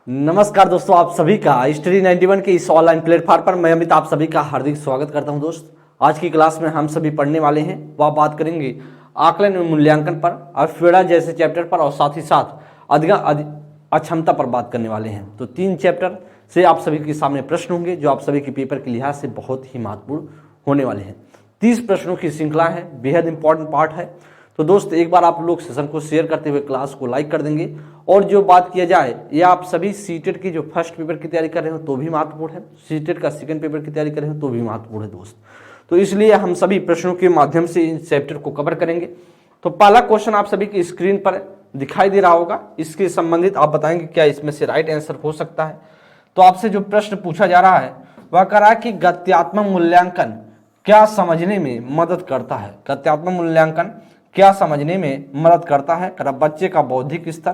नमस्कार दोस्तों, आप सभी का स्टडी 91 के इस ऑनलाइन प्लेटफॉर्म पर मैं अमित आप सभी का हार्दिक स्वागत करता हूं। दोस्त, आज की क्लास में हम सभी पढ़ने वाले हैं वह बात करेंगे आकलन एवं मूल्यांकन पर, अर्थव्यवस्था जैसे चैप्टर पर और साथ ही साथ अक्षमता पर बात करने वाले हैं। तो 3 चैप्टर से आप सभी के सामने प्रश्न होंगे जो आप सभी के पेपर के लिहाज से बहुत ही महत्वपूर्ण होने वाले हैं। 30 प्रश्नों की श्रृंखला है, बेहद इंपॉर्टेंट पार्ट है। तो दोस्त, एक बार आप लोग सेशन को शेयर करते हुए क्लास को लाइक कर देंगे। और जो बात किया जाए, ये आप सभी सीटेट की जो फर्स्ट पेपर की तैयारी कर रहे हो तो भी महत्वपूर्ण है, सीटेट का सेकंड पेपर की तैयारी कर रहे हो तो भी महत्वपूर्ण है दोस्त। तो इसलिए हम सभी प्रश्नों के माध्यम से इन चैप्टर को कवर करेंगे। तो पहला क्वेश्चन आप सभी की स्क्रीन पर दिखाई दे रहा होगा, इसके संबंधित आप बताएंगे क्या इसमें से राइट आंसर हो सकता है। तो आपसे जो प्रश्न पूछा जा रहा है वह कह रहा है कि गत्यात्मक मूल्यांकन क्या समझने में मदद करता है। गत्यात्मक मूल्यांकन क्या समझने में मदद करता है। बच्चे का बौद्धिक स्तर,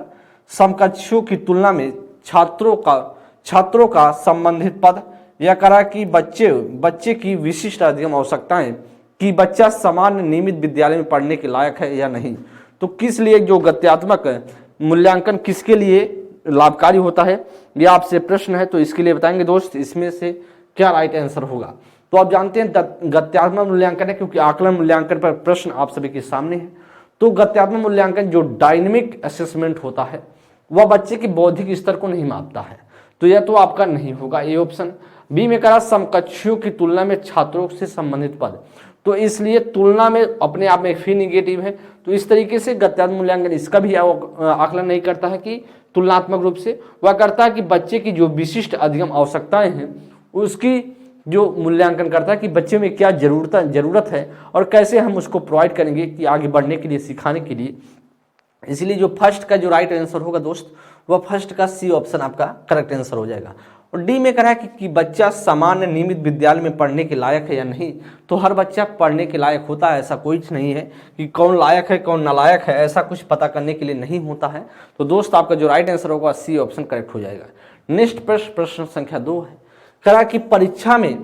समकक्षों की तुलना में छात्रों का संबंधित पद, यह करा कि बच्चे की विशिष्ट अधिगम आवश्यकताएं, कि बच्चा सामान्य नियमित विद्यालय में पढ़ने के लायक है या नहीं। तो किस लिए जो गत्यात्मक मूल्यांकन किसके लिए लाभकारी होता है, यह आपसे प्रश्न है। तो इसके लिए बताएंगे दोस्त, इसमें से क्या राइट आंसर होगा। तो आप जानते हैं गत्यात्मक मूल्यांकन है क्योंकि आकलन मूल्यांकन पर प्रश्न आप सभी के सामने है। तो गत्यात्मक मूल्यांकन जो डायनेमिक असेसमेंट होता है वह बच्चे के बौद्धिक स्तर को नहीं मापता है, तो यह तो आपका नहीं होगा ए ऑप्शन। बी में कहा समकक्षों की तुलना में छात्रों से संबंधित पद, तो इसलिए तुलना में अपने आप में फी निगेटिव है। तो इस तरीके से गत्यात्मक मूल्यांकन इसका भी आकलन नहीं करता है कि तुलनात्मक रूप से, वह करता है कि बच्चे की जो विशिष्ट अधिगम आवश्यकताएं हैं उसकी जो मूल्यांकन करता है कि बच्चे में क्या जरूरत है और कैसे हम उसको प्रोवाइड करेंगे कि आगे बढ़ने के लिए, सिखाने के लिए। इसलिए जो फर्स्ट का जो राइट आंसर होगा दोस्त, वह फर्स्ट का सी ऑप्शन आपका करेक्ट आंसर हो जाएगा। और डी में कहा है कि बच्चा सामान्य नियमित विद्यालय में पढ़ने के लायक है या नहीं। तो हर बच्चा पढ़ने के लायक होता है, ऐसा कुछ नहीं है कि कौन लायक है कौन नालायक है, ऐसा कुछ पता करने के लिए नहीं होता है। तो दोस्त, आपका जो राइट आंसर होगा सी ऑप्शन करेक्ट हो जाएगा। नेक्स्ट प्रश्न संख्या 2 है, कहा कि परीक्षा में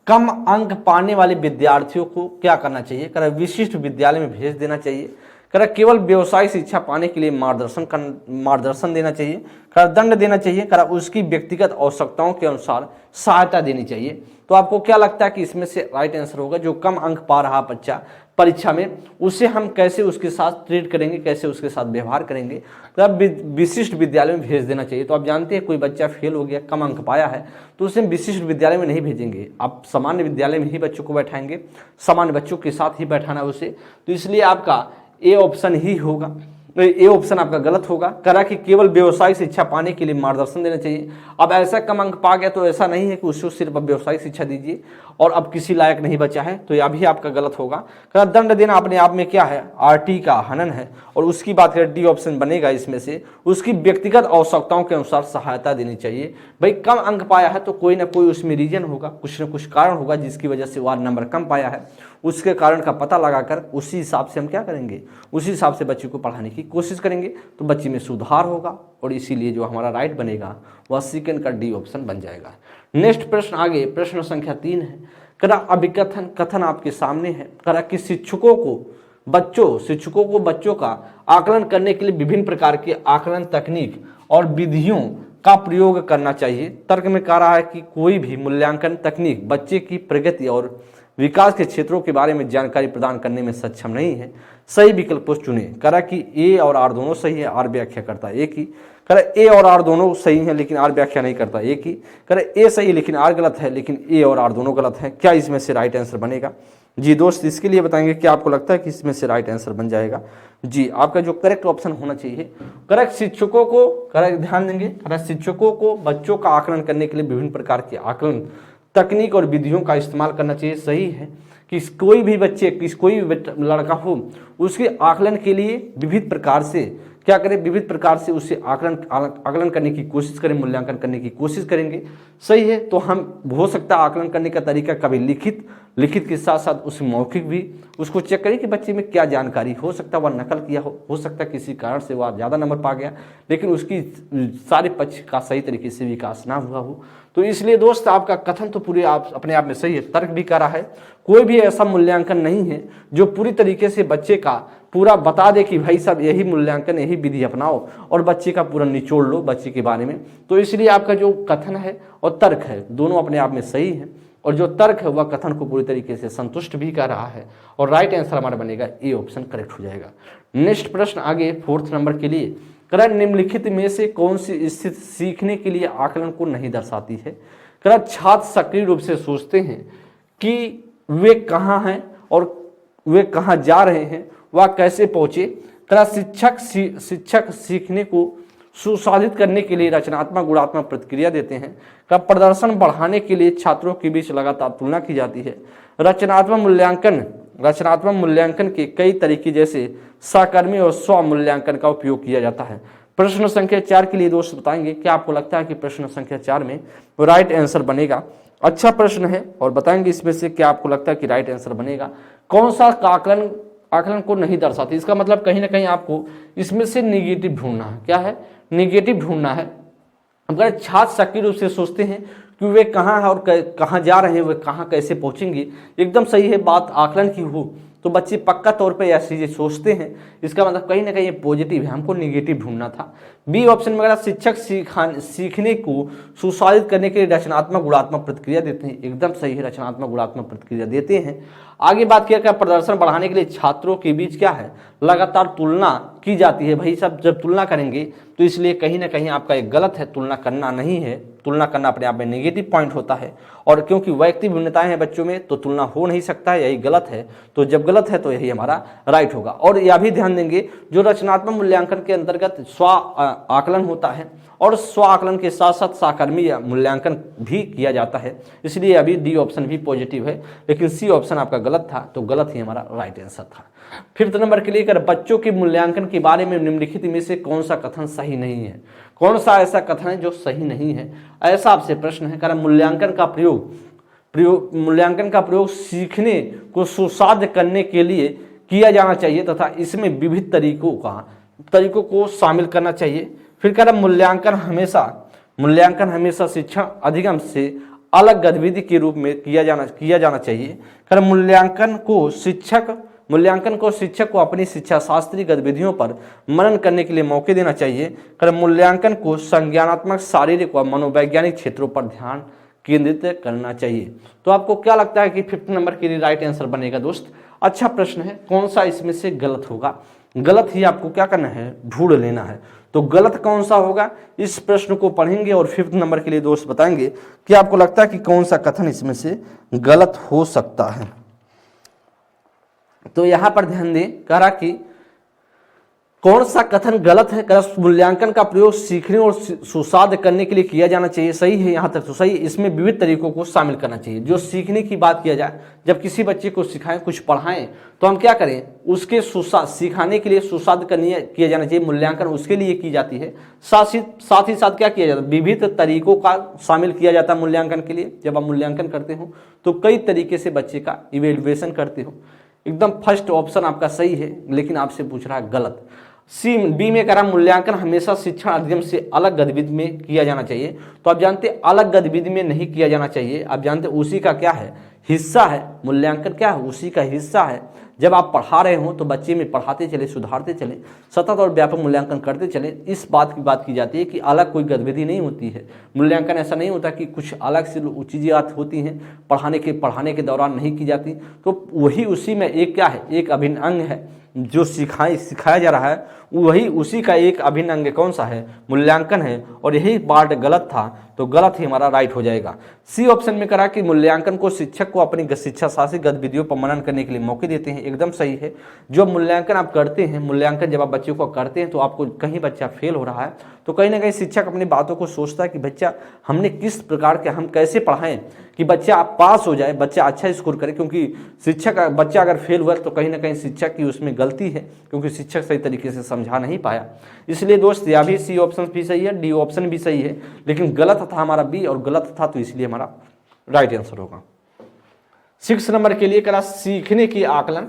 कम अंक पाने वाले विद्यार्थियों को क्या करना चाहिए। कहा विशिष्ट विद्यालय में भेज देना चाहिए। कहा केवल व्यवसायिक शिक्षा पाने के लिए मार्गदर्शन देना चाहिए। कहा दंड देना चाहिए। कहा उसकी व्यक्तिगत आवश्यकताओं के अनुसार सहायता देनी चाहिए। तो आपको क्या लगता है कि इसमें से राइट आंसर होगा, जो कम अंक पा रहा बच्चा परीक्षा में, उसे हम कैसे उसके साथ ट्रीट करेंगे, कैसे उसके साथ व्यवहार करेंगे। तो विशिष्ट विद्यालय में भेज देना चाहिए। तो आप जानते हैं कोई बच्चा फेल हो गया, कम अंक पाया है, तो उसे विशिष्ट विद्यालय में नहीं भेजेंगे, आप सामान्य विद्यालय में ही बच्चों को बैठाएंगे, सामान्य बच्चों के साथ ही बैठाना उसे। तो इसलिए आपका ए ऑप्शन ही होगा, ए ऑप्शन आपका गलत होगा। करा कि केवल व्यवसायिक शिक्षा पाने के लिए मार्गदर्शन देना चाहिए। अब ऐसा कम अंक पा गया तो ऐसा नहीं है कि उसको सिर्फ व्यवसायिक शिक्षा दीजिए और अब किसी लायक नहीं बचा है, तो यह भी आपका गलत होगा। करा दंड देना अपने आप में क्या है, आरटी का हनन है। और उसकी बात करें, डी ऑप्शन बनेगा इसमें से, उसकी व्यक्तिगत आवश्यकताओं के अनुसार सहायता देनी चाहिए। भाई कम अंक पाया है तो कोई ना कोई उसमें रीजन होगा, कुछ ना कुछ कारण होगा जिसकी वजह से वह नंबर कम पाया है। उसके कारण का पता लगाकर उसी हिसाब से हम क्या करेंगे, उसी हिसाब से बच्चे को पढ़ाने की कोशिश करेंगे, तो बच्चे में सुधार होगा। और इसीलिए जो हमारा राइट बनेगा वह सेकंड का डी ऑप्शन बन जाएगा। नेक्स्ट प्रश्न आगे, प्रश्न संख्या 3 है। करा कथन आपके सामने है। करा कि शिक्षकों को बच्चों का आकलन करने के लिए विभिन्न प्रकार के आकलन तकनीक और विधियों का प्रयोग करना चाहिए। तर्क में कह रहा है कि कोई भी मूल्यांकन तकनीक बच्चे की प्रगति और विकास के क्षेत्रों के बारे में जानकारी प्रदान करने में सक्षम नहीं है। सही विकल्प को चुने। करा कि ए और आर दोनों सही है, आर व्याख्या करता है एक ही। करा ए और आर दोनों सही है लेकिन आर व्याख्या नहीं करता एक ही। करा ए सही है लेकिन आर गलत है, लेकिन ए और आर दोनों गलत है। क्या इसमें से राइट आंसर बनेगा? जी दोस्त, इसके लिए बताएंगे क्या आपको लगता है कि इसमें से राइट आंसर बन जाएगा। जी, आपका जो करेक्ट ऑप्शन होना चाहिए, करेक्ट शिक्षकों को, करेक्ट ध्यान देंगे, करेक्ट शिक्षकों को बच्चों का आकलन करने के लिए विभिन्न प्रकार के आकलन तकनीक और विधियों का इस्तेमाल करना चाहिए। सही है कि कोई भी बच्चे, कोई भी लड़का हो, उसके आकलन के लिए विविध प्रकार से क्या करें, विविध प्रकार से उससे आकलन करने की कोशिश करें, मूल्यांकन करने की कोशिश करेंगे। सही है, तो हम हो सकता है आकलन करने का तरीका कभी लिखित लिखित के साथ साथ उस मौखिक भी उसको चेक करिए कि बच्चे में क्या जानकारी, हो सकता है वह नकल किया हो सकता है किसी कारण से वह ज़्यादा नंबर पा गया लेकिन उसकी सारे पक्ष का सही तरीके से विकास ना हुआ हो। तो इसलिए दोस्त आपका कथन तो पूरे आप अपने आप में सही है, तर्क भी कर रहा है। कोई भी ऐसा मूल्यांकन नहीं है जो पूरी तरीके से बच्चे का पूरा बता दे कि भाई साहब यही मूल्यांकन यही विधि अपनाओ और बच्चे का पूरा निचोड़ लो बच्चे के बारे में। तो इसलिए आपका जो कथन है और तर्क है दोनों अपने आप में सही है और जो तर्क है वह कथन को पूरी तरीके से संतुष्ट भी कर रहा है और राइट आंसर हमारा बनेगा ए ऑप्शन करेक्ट हो जाएगा। नेक्स्ट प्रश्न आगे 4th नंबर के लिए, करण निम्नलिखित में से कौन सी स्थिति सीखने के लिए आकलन को नहीं दर्शाती है? करण छात्र सक्रिय रूप से सोचते हैं कि वे कहाँ हैं और वे कहाँ जा रहे हैं, वह कैसे पहुंचे। करण शिक्षक सीखने को सुसाधित करने के लिए रचनात्मक गुणात्मक प्रतिक्रिया देते हैं। का प्रदर्शन बढ़ाने के लिए छात्रों के बीच लगातार तुलना की जाती है। रचनात्मक मूल्यांकन के कई तरीके जैसे सहकर्मी और स्व मूल्यांकन का उपयोग किया जाता है। प्रश्न संख्या 4 के लिए दोस्त बताएंगे क्या आपको लगता है कि प्रश्न संख्या 4 में राइट आंसर बनेगा। अच्छा प्रश्न है और बताएंगे इसमें से क्या आपको लगता है कि राइट आंसर बनेगा। कौन सा आकलन को नहीं दर्शाती, इसका मतलब कहीं ना कहीं आपको इसमें से निगेटिव ढूंढना है। क्या है? निगेटिव ढूंढना है। अगर छात्र सक्रिय रूप से सोचते हैं कि वे कहाँ हैं और कहाँ जा रहे हैं, वे कहाँ कैसे पहुंचेंगे, एकदम सही है। बात आकलन की हो तो बच्चे पक्का तौर पे ऐसी चीजें सोचते हैं, इसका मतलब कहीं ना कहीं ये पॉजिटिव है, हमको निगेटिव ढूंढना था। बी ऑप्शन में अगर शिक्षक सीखने को सुशासित करने के लिए रचनात्मक गुणात्मक प्रतिक्रिया देते हैं, एकदम सही है, रचनात्मक गुणात्मक प्रतिक्रिया देते हैं। आगे बात किया क्या प्रदर्शन बढ़ाने के लिए छात्रों के बीच क्या है लगातार तुलना की जाती है। भाई साहब जब तुलना करेंगे तो इसलिए कहीं ना कहीं आपका एक गलत है, तुलना करना नहीं है। तुलना करना अपने आप में नेगेटिव पॉइंट होता है और क्योंकि वैयक्तिक भिन्नताएं हैं बच्चों में तो तुलना हो नहीं सकता है, यही गलत है। तो जब गलत है तो यही हमारा राइट होगा। और यह भी ध्यान देंगे जो रचनात्मक मूल्यांकन के अंतर्गत स्व आकलन होता है और स्व आकलन के साथ साथ सहकर्मी मूल्यांकन भी किया जाता है, इसलिए अभी डी ऑप्शन भी पॉजिटिव है, लेकिन सी ऑप्शन आपका गलत था तो गलत ही हमारा राइट आंसर था। 5th नंबर के लिए अगर बच्चों के मूल्यांकन के बारे में निम्नलिखित में से कौन सा कथन सही नहीं है, कौन सा ऐसा कथन है जो सही नहीं है, ऐसा आपसे प्रश्न है। कारण मूल्यांकन का प्रयोग सीखने को सुसाध्य करने के लिए किया जाना चाहिए तथा इसमें विविध तरीकों को शामिल करना चाहिए। फिर कह रहा मूल्यांकन हमेशा शिक्षण अधिगम से अलग गतिविधि के रूप में किया जाना चाहिए। कह रहा मूल्यांकन को शिक्षक को अपनी शिक्षा शास्त्रीय गतिविधियों पर मनन करने के लिए मौके देना चाहिए। कह रहा मूल्यांकन को संज्ञानात्मक शारीरिक व मनोवैज्ञानिक क्षेत्रों पर ध्यान केंद्रित करना चाहिए। तो आपको क्या लगता है कि 5th नंबर के लिए राइट आंसर बनेगा दोस्त? अच्छा प्रश्न है, कौन सा इसमें से गलत होगा? गलत ही आपको क्या करना है, ढूंढ लेना है। तो गलत कौन सा होगा इस प्रश्न को पढ़ेंगे और 5th नंबर के लिए दोस्त बताएंगे कि आपको लगता है कि कौन सा कथन इसमें से गलत हो सकता है। तो यहां पर ध्यान दें, कह रहा कि कौन सा कथन गलत है। मूल्यांकन का प्रयोग सीखने और सुसाध्य करने के लिए किया जाना चाहिए, सही है, यहां तक तो सही। इसमें विविध तरीकों को शामिल करना चाहिए। जो सीखने की बात किया जाए, जब किसी बच्चे को सिखाएं कुछ पढ़ाएं तो हम क्या करें, उसके सिखाने के लिए सुसाध्य किया जाना चाहिए। मूल्यांकन उसके लिए की जाती है। साथ ही साथ क्या किया जाता है, विविध तरीकों का शामिल किया जाता है मूल्यांकन के लिए। जब आप मूल्यांकन करते हो तो कई तरीके से बच्चे का इवेल्युएशन करते हो। एकदम फर्स्ट ऑप्शन आपका सही है, लेकिन आपसे पूछ रहा है गलत। बी में कह रहा मूल्यांकन हमेशा शिक्षण अधिगम से अलग गतिविधि में किया जाना चाहिए। तो आप जानते अलग गतिविधि में नहीं किया जाना चाहिए, आप जानते उसी का क्या है, हिस्सा है। मूल्यांकन क्या है, उसी का हिस्सा है। जब आप पढ़ा रहे हो तो बच्चे में पढ़ाते चले, सुधारते चले, सतत और व्यापक मूल्यांकन करते चले। इस बात की जाती है कि अलग कोई गतिविधि नहीं होती है। मूल्यांकन ऐसा नहीं होता कि कुछ अलग से चीज़ें होती हैं पढ़ाने के दौरान नहीं की जाती। तो वही उसी में एक क्या है, एक अभिन्न अंग है। जो सिखाया जा रहा है वही उसी का एक अभिन्न अंग कौन सा है, मूल्यांकन है। और यही पार्ट गलत था तो गलत ही हमारा राइट हो जाएगा। सी ऑप्शन में करा कि मूल्यांकन को शिक्षक को अपनी शिक्षा शास्त्रीय गतिविधियों पर मनन करने के लिए मौके देते हैं, एकदम सही है। जो मूल्यांकन आप करते हैं, मूल्यांकन जब आप बच्चों को करते हैं तो आपको कहीं बच्चा फेल हो रहा है तो कहीं ना कहीं शिक्षक अपनी बातों को सोचता है कि बच्चा हमने किस प्रकार के हम कैसे पढ़ाएं कि बच्चा पास हो जाए, बच्चा अच्छा स्कोर करे। क्योंकि बच्चा अगर फेल हुआ तो कहीं ना कहीं शिक्षक की उसमें गलती है, क्योंकि शिक्षक सही तरीके से समझा नहीं पाया। इसलिए दोस्त यह भी सी ऑप्शन भी सही है, डी ऑप्शन भी सही है, लेकिन गलत था हमारा बी और गलत था तो इसलिए हमारा राइट आंसर होगा। 6 नंबर के लिए करा सीखने की आकलन,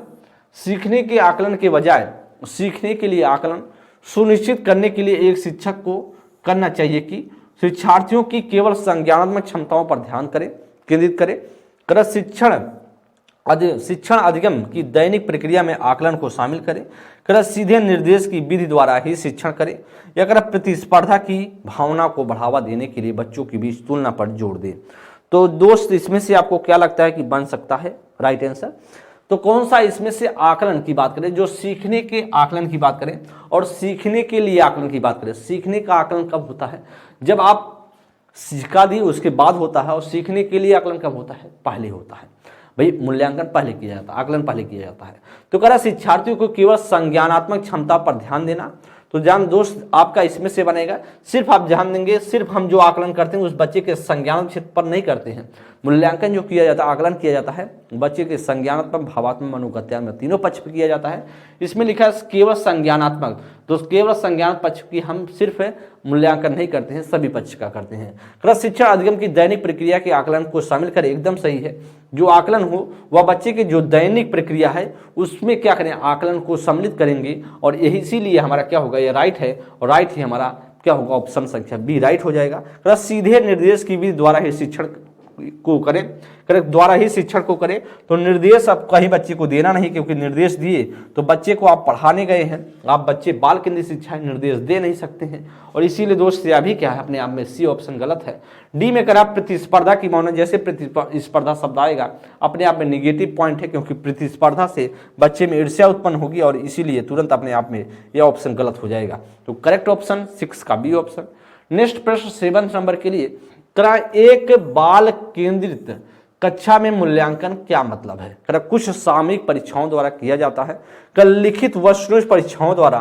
सीखने के आकलन के बजाय सीखने के लिए आकलन सुनिश्चित करने के लिए एक शिक्षक को करना चाहिए कि शिक्षार्थियों की केवल संज्ञानात्मक क्षमताओं पर ध्यान करें, केंद्रित करें। कर शिक्षण अधिगम की दैनिक प्रक्रिया में आकलन को शामिल करें। कर सीधे निर्देश की विधि द्वारा ही शिक्षण करें। या कर प्रतिस्पर्धा की भावना को बढ़ावा देने के लिए बच्चों के बीच तुलना पर जोर दें। तो दोस्त इसमें से आपको क्या लगता है कि बन सकता है राइट आंसर? तो कौन सा इसमें से आकलन की बात करें, जो सीखने के आकलन की बात करें और सीखने के लिए आकलन की बात करें। सीखने का आकलन कब होता है? जब आप सिखा दी उसके बाद होता है, और सीखने के लिए आकलन कब होता है? पहले होता है। भाई मूल्यांकन पहले किया जाता है, आकलन पहले किया जाता है। तो कह रहा शिक्षार्थियों को केवल संज्ञानात्मक क्षमता पर ध्यान देना। तो जान दोस्त आपका इसमें से बनेगा, सिर्फ आप ध्यान देंगे, सिर्फ हम जो आकलन करते हैं उस बच्चे के संज्ञानात्मक क्षेत्र पर नहीं करते हैं। मूल्यांकन जो किया जाता है, आकलन किया जाता है बच्चे के संज्ञानात्मक, भावात्मक, मनोगत्यात्मक तीनों पक्ष पर किया जाता है। इसमें लिखा है केवल संज्ञानात्मक, तो केवल संज्ञानात्मक पक्ष की हम सिर्फ मूल्यांकन नहीं करते हैं, सभी पक्ष का करते हैं। शिक्षण अधिगम की दैनिक प्रक्रिया के आकलन को शामिल करें, एकदम सही है। जो आकलन हो वह बच्चे की जो दैनिक प्रक्रिया है उसमें क्या करें, आकलन को सम्मिलित करेंगे, और यही इसीलिए हमारा क्या होगा, ये राइट है, और राइट ही हमारा क्या होगा, ऑप्शन संख्या बी राइट हो जाएगा। सीधे निर्देश की विधि द्वारा ही शिक्षण को करें, द्वारा ही शिक्षण को करें। तो निर्देश आप कहीं बच्चे को देना नहीं, क्योंकि निर्देश दिए तो बच्चे को आप पढ़ाने गए हैं, आप बच्चे बाल केंद्रित शिक्षा निर्देश दे नहीं सकते हैं, और इसीलिए दोस्त यह भी क्या है, अपने आप में सी ऑप्शन गलत है। डी में करा प्रतिस्पर्धा की भावना, जैसे प्रतिस्पर्धा शब्द आएगा अपने आप में निगेटिव पॉइंट है, क्योंकि प्रतिस्पर्धा से बच्चे में ईर्ष्या उत्पन्न होगी, और इसीलिए तुरंत अपने आप में यह ऑप्शन गलत हो जाएगा। तो करेक्ट ऑप्शन 6 का बी ऑप्शन। नेक्स्ट प्रश्न 7 नंबर के लिए करा एक बाल केंद्रित कक्षा में मूल्यांकन क्या मतलब है? करा कुछ सामयिक परीक्षाओं द्वारा किया जाता है, कल लिखित वस्तुनिष्ठ परीक्षाओं द्वारा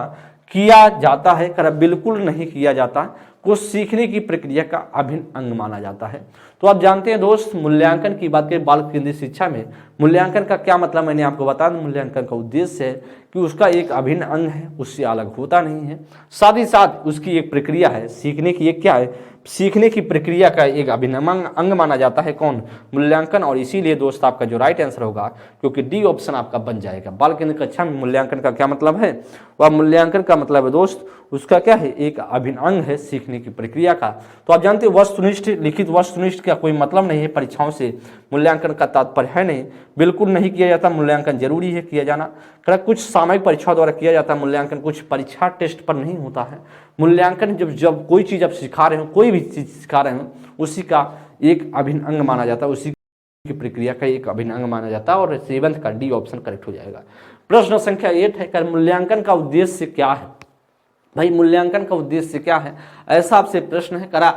किया जाता है, करा बिल्कुल नहीं किया जाता, कुछ सीखने की प्रक्रिया का अभिन्न अंग माना जाता है। तो आप जानते हैं दोस्त, मूल्यांकन की बात करें बाल केंद्रित शिक्षा में, मूल्यांकन का क्या मतलब मैंने आपको बता दूं। मूल्यांकन का उद्देश्य है कि उसका एक अभिन्न अंग है, उससे अलग होता नहीं है, साथ ही साथ उसकी एक प्रक्रिया है, सीखने की एक क्या है, सीखने की प्रक्रिया का एक अभिन्न अंग माना जाता है, कौन, मूल्यांकन। और इसीलिए दोस्त आपका जो राइट आंसर होगा, क्योंकि डी ऑप्शन आपका बन जाएगा। बाल केंद्रित कक्षा में मूल्यांकन का क्या मतलब है, वह मूल्यांकन का मतलब है दोस्त उसका क्या है, एक अभिन्न अंग है सीखने की प्रक्रिया का। तो आप जानते हैं वस्तुनिष्ठ, लिखित वस्तुनिष्ठ का कोई मतलब नहीं है, परीक्षाओं से मूल्यांकन का तात्पर्य है नहीं, बिल्कुल नहीं किया जाता, मूल्यांकन जरूरी है किया जाना। कुछ सामयिक परीक्षाओं द्वारा किया जाता है मूल्यांकन, कुछ परीक्षा टेस्ट पर नहीं होता है मूल्यांकन। जब कोई चीज़ आप सिखा रहे हो, कोई भी चीज़ सिखा रहे हो, उसी का एक अभिन्न अंग माना जाता है, उसी की प्रक्रिया का एक अभिन्न अंग माना जाता है, और 7 का डी ऑप्शन करेक्ट हो जाएगा। प्रश्न संख्या 8 है, कर मूल्यांकन का उद्देश्य क्या है? भाई मूल्यांकन का उद्देश्य क्या है, ऐसा आपसे प्रश्न है। करा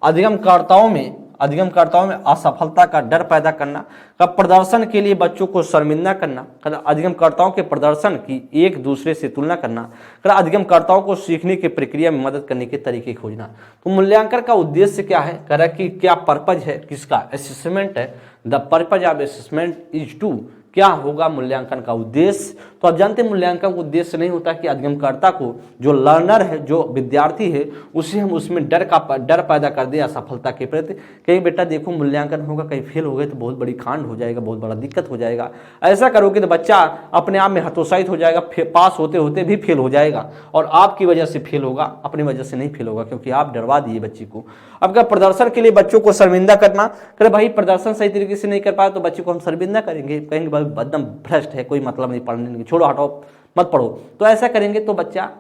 अधिगमकर्ताओं में असफलता का डर पैदा करना, का प्रदर्शन के लिए बच्चों को शर्मिंदा करना, अधिगमकर्ताओं के प्रदर्शन की एक दूसरे से तुलना करना, अधिगमकर्ताओं को सीखने की प्रक्रिया में मदद करने के तरीके खोजना। तो मूल्यांकन का उद्देश्य क्या है, कह रहा कि क्या पर्पज है, किसका, असेसमेंट है। The purpose of assessment is to, क्या होगा मूल्यांकन का उद्देश्य। तो आप जानते हैं मूल्यांकन का उद्देश्य नहीं होता कि अधिगमकर्ता को, जो लर्नर है, जो विद्यार्थी है, उसे हम उसमें डर पैदा कर दें असफलता के प्रति। कहीं बेटा देखो मूल्यांकन होगा, कहीं फेल हो गए तो बहुत बड़ी कांड हो जाएगा, बहुत बड़ा दिक्कत हो जाएगा, ऐसा करोगे तो बच्चा अपने आप में हतोत्साहित हो जाएगा, पास होते होते भी फेल हो जाएगा, और आपकी वजह से फेल होगा, अपनी वजह से नहीं फेल होगा, क्योंकि आप डरवा दिए बच्चे को। अब क्या प्रदर्शन के लिए बच्चों को शर्मिंदा करना, करे भाई प्रदर्शन सही तरीके से नहीं कर पाया तो बच्चे को हम शर्मिंदा करेंगे, कहेंगे भाई एकदम भ्रष्ट है, कोई मतलब नहीं पढ़ने, छोड़ो हटाओ मत पढ़ो। तो ऐसा करेंगे तो बच्चा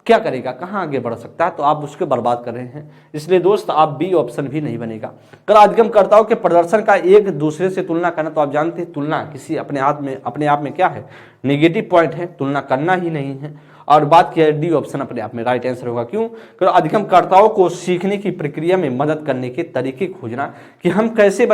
क्या करेगा, कहाँ आगे बढ़ सकता है, तो आप उसको बर्बाद कर रहे हैं। इसलिए दोस्त आप बी ऑप्शन भी नहीं बनेगा। कर अधिगमकर्ताओं के प्रदर्शन का एक दूसरे से तुलना करना, तो आप जानते हैं तुलना किसी अपने आप में क्या है, नेगेटिव पॉइंट है, तुलना करना ही नहीं है। और बात किया डी ऑप्शन अपने आप में राइट आंसर होगा। क्यों, क्योंकि अधिगमकर्ताओं को सीखने की प्रक्रिया में मदद करने के तरीके खोजना, कि हम कैसे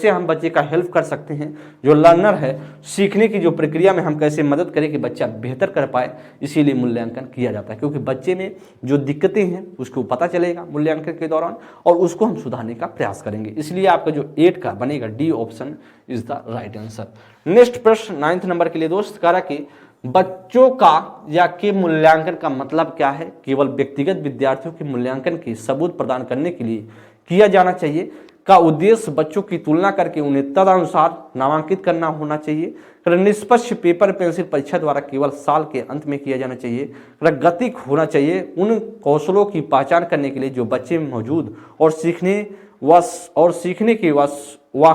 हम बच्चे का हेल्प कर सकते हैं, जो लर्नर है, सीखने की जो प्रक्रिया में हम कैसे मदद करें कि बच्चा बेहतर कर पाए, इसीलिए मूल्यांकन किया जाता है। क्योंकि बच्चे में जो दिक्कतें हैं उसको पता चलेगा मूल्यांकन के दौरान, और उसको हम सुधारने का प्रयास करेंगे। इसलिए आपका जो 8 का बनेगा D option is the right answer. Next प्रश्न 9 नंबर के लिए दोस्त, करा कि बच्चों का या के मूल्यांकन का मतलब क्या है, केवल व्यक्तिगत विद्यार्थियों के मूल्यांकन के सबूत प्रदान करने के लिए किया जाना चाहिए, का उद्देश्य बच्चों की तुलना करके उन्हें तदनुसार नामांकित करना होना चाहिए। निष्पक्ष पेपर पेंसिल परीक्षा द्वारा केवल साल के अंत में किया जाना चाहिए। गतिक होना चाहिए उन कौशलों की पहचान करने के लिए जो बच्चे में मौजूद और सीखने की व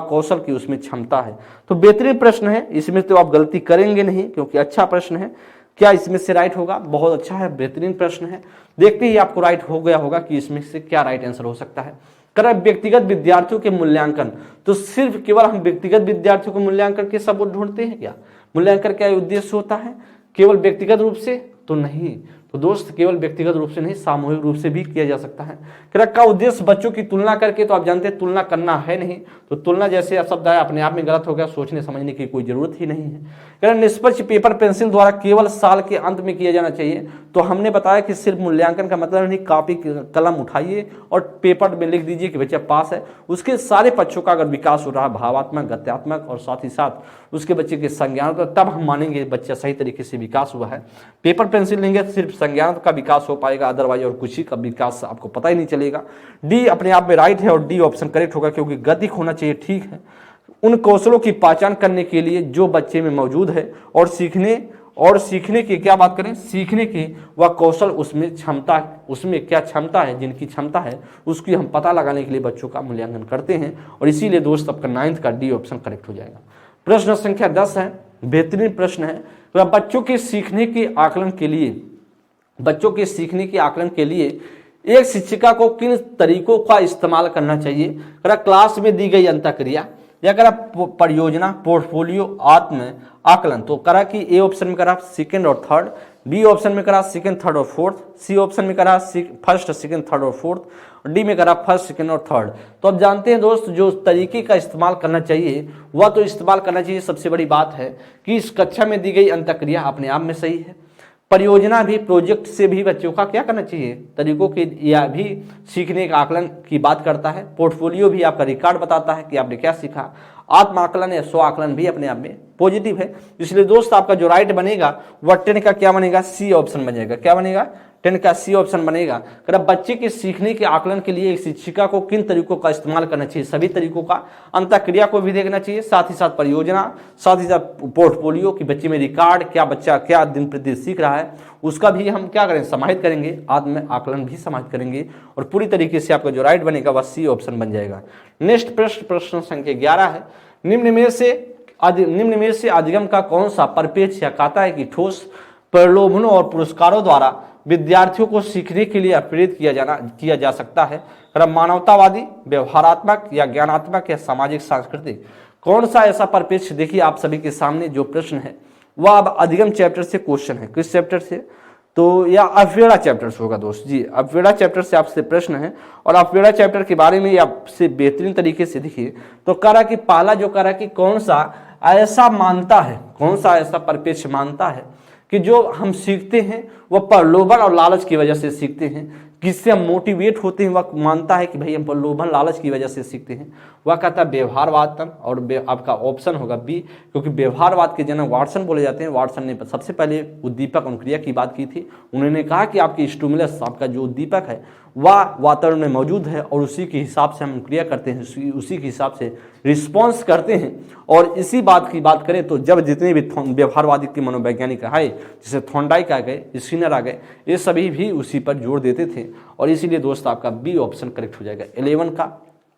कौशल की उसमें क्षमता है। तो बेहतरीन प्रश्न है, इसमें तो आप गलती करेंगे नहीं क्योंकि अच्छा प्रश्न है। क्या इसमें से राइट होगा? बहुत अच्छा है, बेहतरीन प्रश्न है। देखते ही आपको राइट हो गया होगा कि इसमें से क्या राइट आंसर हो सकता है। कर व्यक्तिगत विद्यार्थियों के मूल्यांकन, तो सिर्फ केवल हम व्यक्तिगत विद्यार्थियों को मूल्यांकन के सबूत ढूंढते हैं क्या? मूल्यांकन क्या उद्देश्य होता है? केवल व्यक्तिगत रूप से तो नहीं। तो दोस्त केवल व्यक्तिगत रूप से नहीं, सामूहिक रूप से भी किया जा सकता है। क्रक का उद्देश्य बच्चों की तुलना करके, तो आप जानते हैं तुलना करना है नहीं, तो तुलना जैसे शब्द है अपने आप में गलत हो गया, सोचने समझने की कोई जरूरत ही नहीं है। निष्पक्ष पेपर पेंसिल द्वारा केवल साल के अंत में किया जाना चाहिए, तो हमने बताया कि सिर्फ मूल्यांकन का मतलब नहीं, कॉपी कलम उठाइए और पेपर में लिख दीजिए कि बच्चा पास है। उसके सारे पक्षों का अगर विकास हो रहा है, भावात्मक, गत्यात्मक और साथ ही साथ उसके बच्चे के संज्ञान, तो तब हम मानेंगे बच्चा सही तरीके से विकास हुआ है। पेपर पेंसिल लेंगे सिर्फ संज्ञान का विकास हो पाएगा, अदरवाइज और कुछ ही का विकास आपको पता ही नहीं चलेगा। डी अपने आप में राइट है और डी ऑप्शन करेक्ट होगा, क्योंकि गतिक होना चाहिए, ठीक है। उन कौशलों की पहचान करने के लिए जो बच्चे में मौजूद है और सीखने की क्या बात करें, सीखने की वह कौशल उसमें क्षमता, उसमें क्या क्षमता है, जिनकी क्षमता है उसकी हम पता लगाने के लिए बच्चों का मूल्यांकन करते हैं, और इसीलिए दोस्त आपका 9th का डी ऑप्शन करेक्ट हो जाएगा। प्रश्न संख्या 10 है, बेहतरीन प्रश्न है। तो बच्चों के सीखने के आकलन के लिए एक शिक्षिका को किन तरीकों का इस्तेमाल करना चाहिए? क्लास में दी गई अंतःक्रिया, या करा परियोजना, पोर्टफोलियो, आत्म आकलन। तो करा कि ए ऑप्शन में करा सेकंड और थर्ड, बी ऑप्शन में करा सेकंड, थर्ड और फोर्थ, सी ऑप्शन में करा फर्स्ट, सेकंड, थर्ड और फोर्थ, डी में करा फर्स्ट, सेकंड और थर्ड। तो अब जानते हैं दोस्त, जो तरीके का इस्तेमाल करना चाहिए वह तो इस्तेमाल करना चाहिए। सबसे बड़ी बात है कि इस कक्षा में दी गई अंतःक्रिया अपने आप में सही है। परियोजना भी, प्रोजेक्ट से भी बच्चों का क्या करना चाहिए, तरीकों के या भी सीखने का आकलन की बात करता है। पोर्टफोलियो भी आपका रिकॉर्ड बताता है कि आपने क्या सीखा। आत्म आकलन या स्व आकलन भी अपने आप में पॉजिटिव है। इसलिए दोस्त आपका जो राइट बनेगा वह 10 का क्या बनेगा, सी ऑप्शन बनेगा। क्या बनेगा? 10 का सी ऑप्शन बनेगा। अगर बच्चे के सीखने के आकलन के लिए एक शिक्षिका को किन तरीकों का इस्तेमाल करना चाहिए, सभी तरीकों का, अंतःक्रिया को भी देखना चाहिए, साथ ही साथ परियोजना, साथ ही साथ पोर्टफोलियो कि बच्चे में रिकॉर्ड क्या, बच्चा क्या दिन प्रतिदिन सीख रहा है, उसका भी हम क्या करें, समाहित करेंगे। आत्म आकलन भी समाहित करेंगे और पूरी तरीके से आपका जो राइट बनेगा वह सी ऑप्शन बन जाएगा। नेक्स्ट प्रश्न संख्या 11 है। निम्न में से अधिगम का कौन सा परिप्रेक्ष्य कहता है कि ठोस प्रलोभनों और पुरस्कारों द्वारा विद्यार्थियों को सीखने के लिए प्रेरित किया जा सकता है? मानवतावादी, व्यवहारात्मक या ज्ञानात्मक या सामाजिक सांस्कृतिक? कौन सा ऐसा परिप्रेक्ष्य? देखिए आप सभी के सामने जो प्रश्न है वह अब अधिगम चैप्टर से क्वेश्चन है। किस चैप्टर से? तो या अव्यड़ा चैप्टर से होगा दोस्त जी। अव्यड़ा चैप्टर से आपसे प्रश्न है और अव्यड़ा चैप्टर के बारे में आपसे बेहतरीन तरीके से देखिए। तो कह रहा कि पहला जो कह रहा कि कौन सा ऐसा मानता है, कौन सा ऐसा परिप्रेक्ष्य मानता है कि जो हम सीखते हैं वह प्रलोभन और लालच की वजह से सीखते हैं, किससे हम मोटिवेट होते हैं, वह मानता है कि भाई हम प्रलोभन लालच की वजह से सीखते हैं। वह कहता है व्यवहारवाद। और आपका ऑप्शन होगा बी, क्योंकि व्यवहारवाद के जनक वाटसन बोले जाते हैं। वाटसन ने सबसे पहले उद्दीपक अनुक्रिया की बात की थी। उन्होंने कहा कि आपकी स्टिमुलस, आपका जो उद्दीपक है वह वातावरण में मौजूद है और उसी के हिसाब से हम अनुक्रिया करते हैं, उसी के हिसाब से रिस्पॉन्स करते हैं। और इसी बात की बात करें तो जब जितने भी व्यवहारवादी के मनोवैज्ञानिक आए, जैसे थॉर्नडाइक आ गए, स्किनर आ गए, ये सभी भी उसी पर जोर देते थे। और इसीलिए दोस्त आपका बी ऑप्शन करेक्ट हो जाएगा। 11 का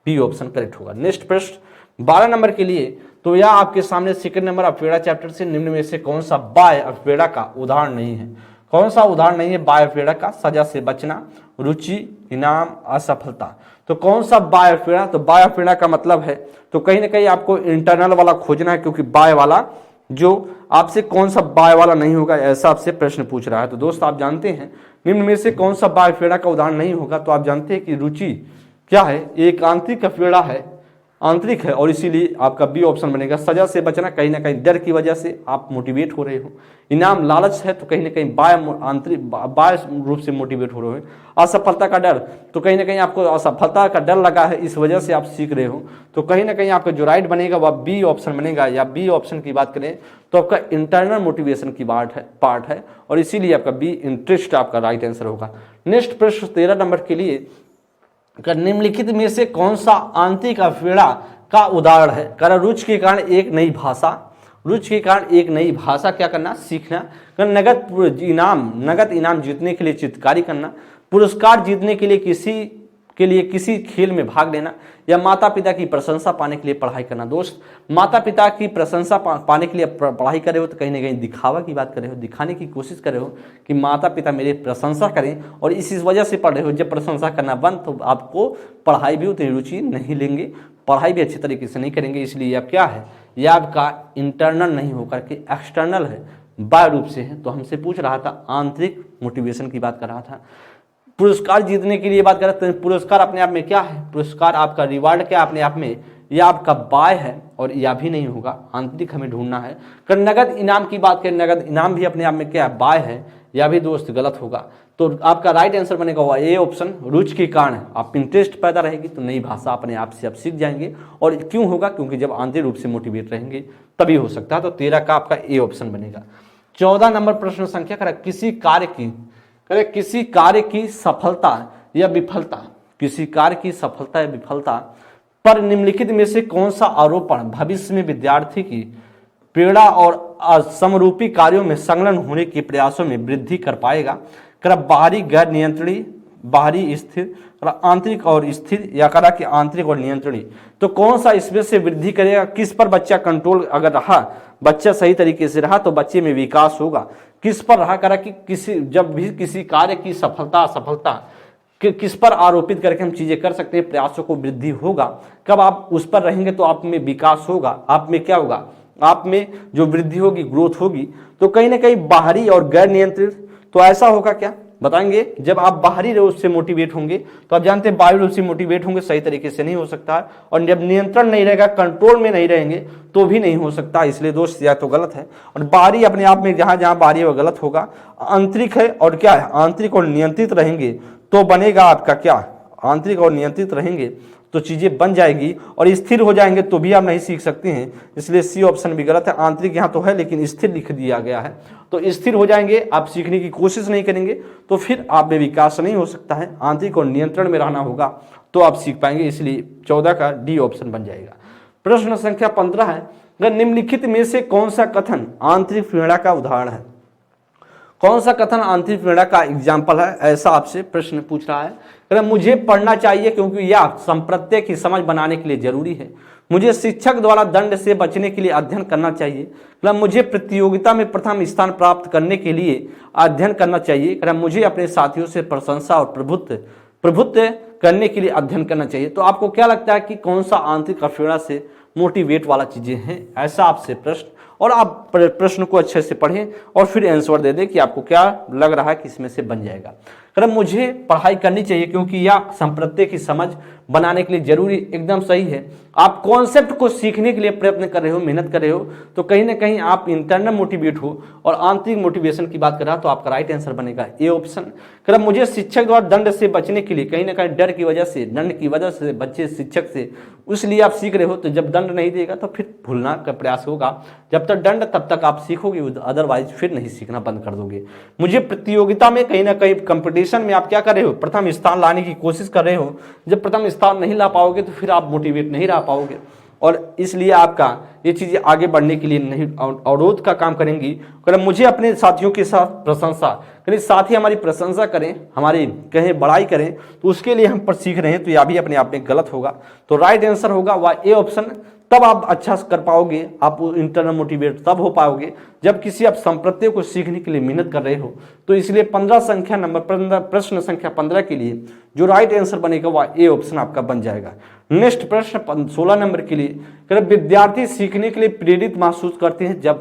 बी ऑप्शन करेक्ट होगा। नेक्स्ट प्रश्न 12 नंबर के लिए, तो यह आपके सामने सेकंड नंबर अव्यड़ा चैप्टर से निम्न में से कौन सा बाय अव्यड़ा का उदाहरण नहीं है? कौन सा उदाहरण नहीं है बाय अव्यड़ा का? सजा से बचना, रुचि, इनाम, असफलता। तो कौन सा बाय अव्यड़ा? तो बाय अव्यड़ा का मतलब है तो कहीं ना कहीं आपको इंटरनल वाला खोजना है, क्योंकि बाय वाला जो आपसे कौन सा बाय वाला नहीं होगा ऐसा आपसे प्रश्न पूछ रहा है। तो दोस्त आप जानते हैं निम्न में से कौन सा बाय अव्यड़ा का उदाहरण नहीं होगा? तो आप जानते हैं कि रुचि क्या है, एक आंतरिक अव्यड़ा है, आंतरिक है, और इसीलिए आपका बी ऑप्शन बनेगा। सजा से बचना, कहीं ना कहीं डर की वजह से आप मोटिवेट हो रहे हो। इनाम लालच है, तो कहीं ना कहीं बाय रूप से मोटिवेट हो रहे हो। असफलता का डर, तो कहीं ना कहीं आपको असफलता का डर लगा है, इस वजह से आप सीख रहे हो। तो कहीं ना कहीं आपका जो राइट बनेगा वह बी ऑप्शन बनेगा। या बी ऑप्शन की बात करें तो आपका इंटरनल मोटिवेशन की पार्ट है और इसीलिए आपका बी इंटरेस्ट आपका राइट आंसर होगा। नेक्स्ट प्रश्न 13 नंबर के लिए, निम्नलिखित में से कौन सा आंतरिक अवहेड़ा का उदाहरण है? कर रुचि के कारण एक नई भाषा, रुचि के कारण एक नई भाषा क्या करना? सीखना। नगद इनाम जीतने के लिए चित्रकारी करना, पुरस्कार जीतने के लिए किसी खेल में भाग लेना, या माता पिता की प्रशंसा पाने के लिए पढ़ाई करना। दोस्त, माता पिता की प्रशंसा पाने के लिए पढ़ाई कर रहे हो तो कहीं ना कहीं दिखावा की बात कर रहे हो, दिखाने की कोशिश कर रहे हो कि माता पिता मेरी प्रशंसा करें, और इसी वजह से पढ़ रहे हो। जब प्रशंसा करना बंद तो आपको पढ़ाई भी उतनी रुचि नहीं लेंगे, पढ़ाई भी अच्छी तरीके से नहीं करेंगे। इसलिए अब क्या है, यह आपका इंटरनल नहीं होकर के एक्सटर्नल है, बाह्य रूप से है। तो हमसे पूछ रहा था आंतरिक मोटिवेशन की बात कर रहा था। पुरस्कार जीतने के लिए बात कर रहे हैं, पुरस्कार अपने आप में क्या है? पुरस्कार आपका रिवार्ड क्या अपने आप में? यह आपका बाय है और यह भी नहीं होगा, आंतरिक हमें ढूंढना है। कर नगद इनाम की बात करें, नगद इनाम भी अपने आप में क्या है? बाय है, यह भी दोस्त गलत होगा। तो आपका राइट आंसर बनेगा हुआ ए ऑप्शन, रुचि के कारण। आप इंटरेस्ट पैदा रहेगी तो नई भाषा अपने आप से आप सीख जाएंगे। और क्यों होगा? क्योंकि जब आंतरिक रूप से मोटिवेट रहेंगे तभी हो सकता है। तो 13 का आपका ए ऑप्शन बनेगा। 14 नंबर प्रश्न संख्या करें, किसी कार्य की सफलता या विफलता, किसी कार्य की सफलता या विफलता पर निम्नलिखित में से कौन सा आरोपण भविष्य में विद्यार्थी की प्रेरणा और समरूपी कार्यों में संलग्न होने के प्रयासों में वृद्धि कर पाएगा? बाहरी गैर नियंत्रणी, बाहरी स्थिर, आंतरिक और स्थिर, या करा कि आंतरिक और नियंत्रणी। तो कौन सा इसमें से वृद्धि करेगा? किस पर बच्चा कंट्रोल अगर रहा, बच्चा सही तरीके से रहा तो बच्चे में विकास होगा। किस पर रहा? करा कि जब भी किसी कार्य की सफलता किस पर आरोपित करके हम चीजें कर सकते हैं, प्रयासों को वृद्धि होगा। कब आप उस पर रहेंगे तो आप में विकास होगा, आप में क्या होगा? आप में जो वृद्धि होगी, ग्रोथ होगी। तो कहीं ना कहीं बाहरी और गैर नियंत्रित, तो ऐसा होगा क्या बताएंगे? जब आप बाहरी रूप से मोटिवेट होंगे तो आप जानते हैं बाहरी रूप से मोटिवेट होंगे सही तरीके से नहीं हो सकता है, और जब नियंत्रण नहीं रहेगा, कंट्रोल में नहीं रहेंगे तो भी नहीं हो सकता। इसलिए दोस्त या तो गलत है, और बाहरी अपने आप में जहां जहां बाहरी है वो गलत होगा। आंतरिक है और क्या है? आंतरिक और नियंत्रित रहेंगे तो बनेगा आपका क्या? आंतरिक और नियंत्रित रहेंगे तो चीजें बन जाएगी, और स्थिर हो जाएंगे तो भी आप नहीं सीख सकते हैं। इसलिए सी ऑप्शन भी गलत है। आंतरिक यहाँ तो है लेकिन स्थिर लिख दिया गया है, तो स्थिर हो जाएंगे, आप सीखने की कोशिश नहीं करेंगे तो फिर आप में विकास नहीं हो सकता है। आंतरिक और नियंत्रण में रहना होगा तो आप सीख पाएंगे। इसलिए 14 का डी ऑप्शन बन जाएगा। प्रश्न संख्या 15 है, निम्नलिखित में से कौन सा कथन आंतरिक प्रेरणा का उदाहरण है? कौन सा कथन आंतरिक प्रेरणा का एग्जाम्पल है? ऐसा आपसे प्रश्न पूछ रहा है। मुझे पढ़ना चाहिए क्योंकि यह संप्रत्यय की समझ बनाने के लिए जरूरी है। मुझे शिक्षक द्वारा दंड से बचने के लिए अध्ययन करना चाहिए। मुझे प्रतियोगिता में प्रथम स्थान प्राप्त करने के लिए अध्ययन करना चाहिए। मुझे अपने साथियों से प्रशंसा और प्रभुत्व करने के लिए अध्ययन करना चाहिए। तो आपको क्या लगता है कि कौन सा आंतरिक प्रेरणा से मोटिवेट वाला चीजें हैं? ऐसा आपसे प्रश्न, और आप प्रश्न को अच्छे से पढ़ें और फिर आंसर दे दें कि आपको क्या लग रहा है कि इसमें से बन जाएगा। मुझे पढ़ाई करनी चाहिए क्योंकि यह संप्रत्यय की समझ बनाने के लिए जरूरी, एकदम सही है। आप कॉन्सेप्ट को सीखने के लिए प्रयत्न कर रहे हो, मेहनत कर रहे हो, तो कहीं ना कहीं आप इंटरनल मोटिवेट हो और आंतरिक मोटिवेशन की बात कर रहा तो आपका राइट आंसर बनेगा ए ऑप्शन। मुझे शिक्षक द्वारा दंड से बचने के लिए, कहीं ना कहीं डर की वजह से, दंड की वजह से बच्चे शिक्षक से, इसलिए आप सीख रहे हो। तो जब दंड नहीं देगा तो फिर भूलना का प्रयास होगा। जब तक दंड तब तक आप सीखोगे, अदरवाइज फिर नहीं सीखना बंद कर दोगे। मुझे प्रतियोगिता में कहीं ना कहीं कंपटीशन में आप क्या कर रहे हो? प्रथम स्थान लाने की कोशिश कर रहे हो। जब प्रथम स्थान नहीं ला पाओगे तो फिर आप मोटिवेट नहीं रह पाओगे, और इसलिए आपका ये चीजें आगे बढ़ने के लिए नहीं अवरोध का काम करेंगी। मुझे अपने साथियों के साथ प्रशंसा, साथी हमारी प्रशंसा करें, हमारी कहें बड़ाई करें, तो उसके लिए हम पर सीख रहे हैं, तो यह भी अपने आप में गलत होगा। तो राइट आंसर होगा वह ए ऑप्शन। तब आप अच्छा कर पाओगे, आप इंटरनल मोटिवेट तब हो पाओगे जब किसी आप संप्रत्यय को सीखने के लिए मेहनत कर रहे हो। तो इसलिए 15 संख्या नंबर प्रश्न संख्या 15 के लिए जो राइट आंसर बनेगा वह ए ऑप्शन आपका बन जाएगा। नेक्स्ट प्रश्न 16 नंबर के लिए, विद्यार्थी सीखने के लिए प्रेरित महसूस करते हैं जब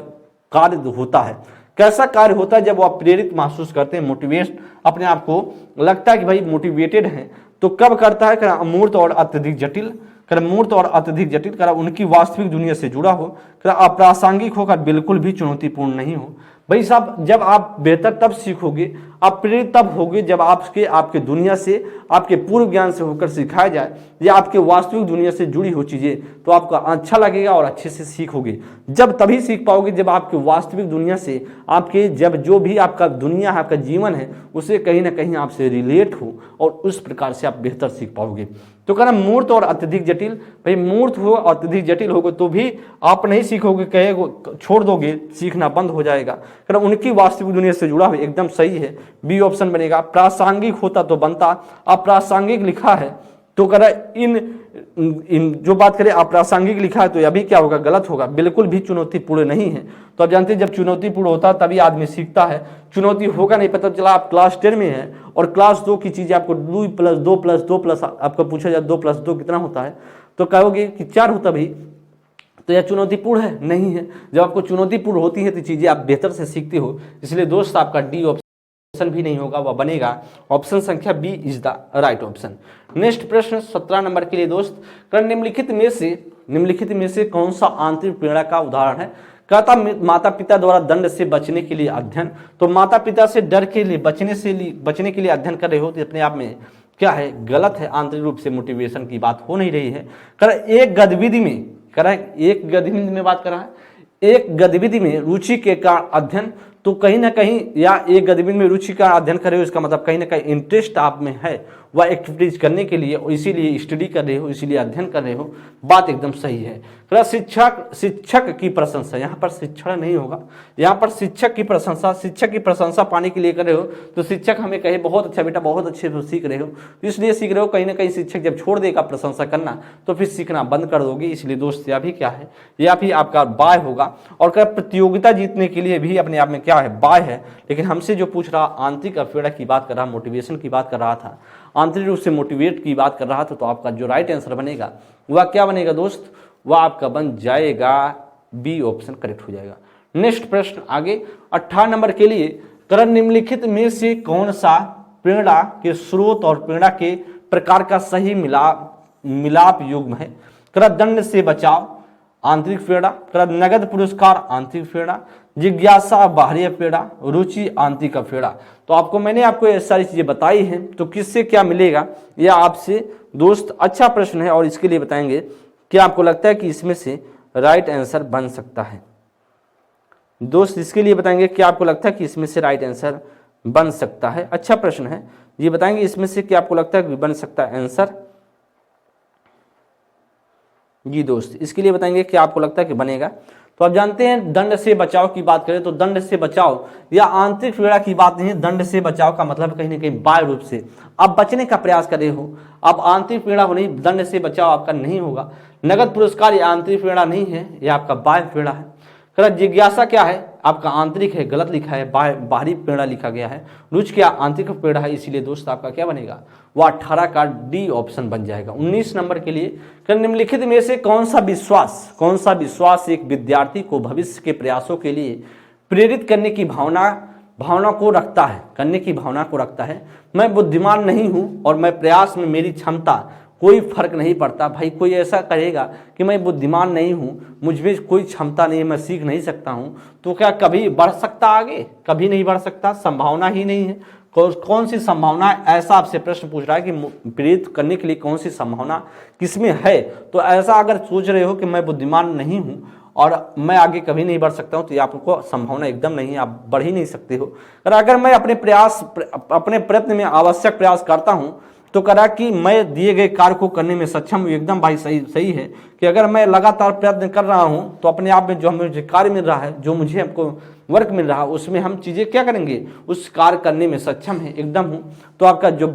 कार्य होता है। कैसा कार्य होता है जब वो आप प्रेरित महसूस करते हैं, मोटिवेट अपने आप को लगता है कि भाई मोटिवेटेड हैं, तो कब करता है? अमूर्त और अत्यधिक जटिल, मूर्त और अत्यधिक जटिल, उनकी वास्तविक दुनिया से जुड़ा हो, अप्रासंगिक होकर बिल्कुल भी चुनौतीपूर्ण नहीं हो, भाई साहब, जब आप बेहतर तब सीखोगे, आप प्रेरित तब होगे जब आपके दुनिया से, आपके पूर्व ज्ञान से होकर सिखाया जाए या आपके वास्तविक दुनिया से जुड़ी हो चीज़ें, तो आपको अच्छा लगेगा और अच्छे से सीखोगे। जब तभी सीख पाओगे जब आपके वास्तविक दुनिया से, आपके जब जो भी आपका दुनिया है, आपका जीवन है, उसे कहीं ना कहीं आपसे रिलेट हो और उस प्रकार से आप बेहतर सीख पाओगे। तो कहना मूर्त और अत्यधिक जटिल, भाई मूर्त हो अत्यधिक जटिल होगा तो भी आप नहीं सीखोगे, कहेगा छोड़ दोगे, सीखना बंद हो जाएगा। कहना उनकी वास्तविक दुनिया से जुड़ा हुआ, एकदम सही है, बी ऑप्शन बनेगा। प्रासंगिक होता तो बनता, अप्रासंगिक लिखा है तो कह रहा इन जो बात करें अप्रासंगिक लिखा है तो अभी क्या होगा, गलत होगा, बिल्कुल भी चुनौतीपूर्ण नहीं है। तो आप जानते हैं जब चुनौतीपूर्ण होता है तभी आदमी सीखता है, चुनौती होगा नहीं, पता चला आप क्लास 10 में है और क्लास 2 की चीजें आपको 2+2+2+ आपको पूछा जाए 2+2 कितना होता है, तो कहोगे कि 4 होता भाई, तो यह चुनौतीपूर्ण है? नहीं है। जब आपको चुनौतीपूर्ण होती है तो चीजें आप बेहतर से सीखते हो। इसलिए दोस्त आपका डी ऑप्शन भी नहीं होगा, वह बनेगा ऑप्शन संख्या B is the right option. Next प्रश्न 17 नंबर के लिए दोस्त, निम्नलिखित में से कौन सा आंतरिक प्रेरणा का उदाहरण है? कहता माता पिता द्वारा दंड से बचने के लिए अध्ययन। तो माता पिता से डर के लिए बचने के लिए अध्ययन कर रहे हो तो अपने आप में क्या है, गलत है, आंतरिक रूप से मोटिवेशन की बात हो नहीं रही है। एक गतिविधि में बात कर रहा है, एक गतिविधि में रुचि के कारण अध्ययन, तो कहीं ना कहीं या एक गतिविधि में रुचि का अध्ययन कर रहे हो, इसका मतलब कहीं ना कहीं इंटरेस्ट आप में है वह एक्टिविटीज करने के लिए, और इसीलिए स्टडी कर रहे हो, इसीलिए अध्ययन कर रहे हो, बात एकदम सही है। शिक्षक की प्रशंसा, यहाँ पर शिक्षण नहीं होगा, यहाँ पर शिक्षक की प्रशंसा पाने के लिए कर रहे हो, तो शिक्षक हमें कहे बहुत अच्छा बेटा, बहुत अच्छे से सीख रहे हो, तो इसलिए सीख रहे हो। कहीं ना कहीं शिक्षक जब छोड़ देगा प्रशंसा करना तो फिर सीखना बंद कर दोगे। इसलिए दोस्त यह भी क्या है, यह भी आपका बाय होगा। और प्रतियोगिता जीतने के लिए भी अपने आप में क्या है, बाय है। लेकिन हमसे जो पूछ रहा आंतरिक अफेड़ा की बात कर रहा, मोटिवेशन की बात कर रहा था, आंतरिक रूप से मोटिवेट की बात कर रहा था, तो आपका जो राइट आंसर बनेगा वह क्या बनेगा दोस्त, वह आपका बन जाएगा बी ऑप्शन, करेक्ट हो जाएगा। नेक्स्ट प्रश्न आगे 18 नंबर के लिए, करण निम्नलिखित में से कौन सा प्रेरणा के स्रोत और प्रेरणा के प्रकार का सही मिलाप युग्म है? करण दंड से बचाव आंतरिक प्रेरणा, करण नगद पुरस्कार आंतरिक प्रेरणा, जिज्ञासा बाहरी प्रेरणा, रुचि आंतरिक प्रेरणा। तो मैंने आपको ये सारी चीजें बताई हैं, तो किससे क्या मिलेगा यह आपसे दोस्त अच्छा प्रश्न है, और इसके लिए बताएंगे क्या आपको लगता है कि इसमें से राइट आंसर बन सकता है। दोस्त इसके लिए बताएंगे क्या आपको लगता है कि इसमें से राइट आंसर बन सकता है। अच्छा प्रश्न है, ये बताएंगे इसमें से क्या आपको लगता है कि बन सकता है आंसर। जी दोस्त, इसके लिए बताएंगे क्या आपको लगता है कि बनेगा। तो आप जानते हैं दंड से बचाव की बात करें तो दंड से बचाव या आंतरिक पीड़ा की बात नहीं है। दंड से बचाव का मतलब कहीं ना कहीं बाह्य रूप से आप बचने का प्रयास कर रहे हो, आप आंतरिक पीड़ा हो नहीं, दंड से बचाव आपका नहीं होगा। नगद पुरस्कार ये आंतरिक पीड़ा नहीं है, ये आपका बाह्य पीड़ा है। जिज्ञासा क्या है, आपका आंतरिक है, गलत लिखा है, बाहरी प्रेरणा लिखा गया है। रुचि क्या आंतरिक प्रेरणा है, इसीलिए दोस्त आपका क्या बनेगा, वह 18 का डी ऑप्शन बन जाएगा। 19 नंबर के लिए निम्नलिखित में से कौन सा विश्वास एक विद्यार्थी को भविष्य के प्रयासों के लिए प्रेरित करने की भावना को रखता है। मैं बुद्धिमान नहीं हूं और मैं प्रयास में मेरी क्षमता कोई फर्क नहीं पड़ता। भाई कोई ऐसा कहेगा कि मैं बुद्धिमान नहीं हूं, मुझमें कोई क्षमता नहीं है, मैं सीख नहीं सकता हूं, तो क्या कभी बढ़ सकता आगे? कभी नहीं बढ़ सकता, संभावना ही नहीं है। कौन सी संभावना, ऐसा आपसे प्रश्न पूछ रहा है कि प्रेरित करने के लिए कौन सी संभावना किसमें है। तो ऐसा अगर सोच रहे हो कि मैं बुद्धिमान नहीं हूं और मैं आगे कभी नहीं बढ़ सकता हूं, तो ये आपको संभावना एकदम नहीं है, आप बढ़ ही नहीं सकते हो। अगर मैं अपने प्रयत्न में आवश्यक प्रयास करता हूं तो करा कि मैं दिए गए कार्य को करने में सक्षम हूँ, एकदम भाई सही है कि अगर मैं लगातार प्रयत्न कर रहा हूँ तो अपने आप में जो मुझे कार्य मिल रहा है, जो मुझे आपको वर्क मिल रहा है, उसमें हम चीज़ें क्या करेंगे, उस कार्य करने में सक्षम है, एकदम हूँ। तो आपका जो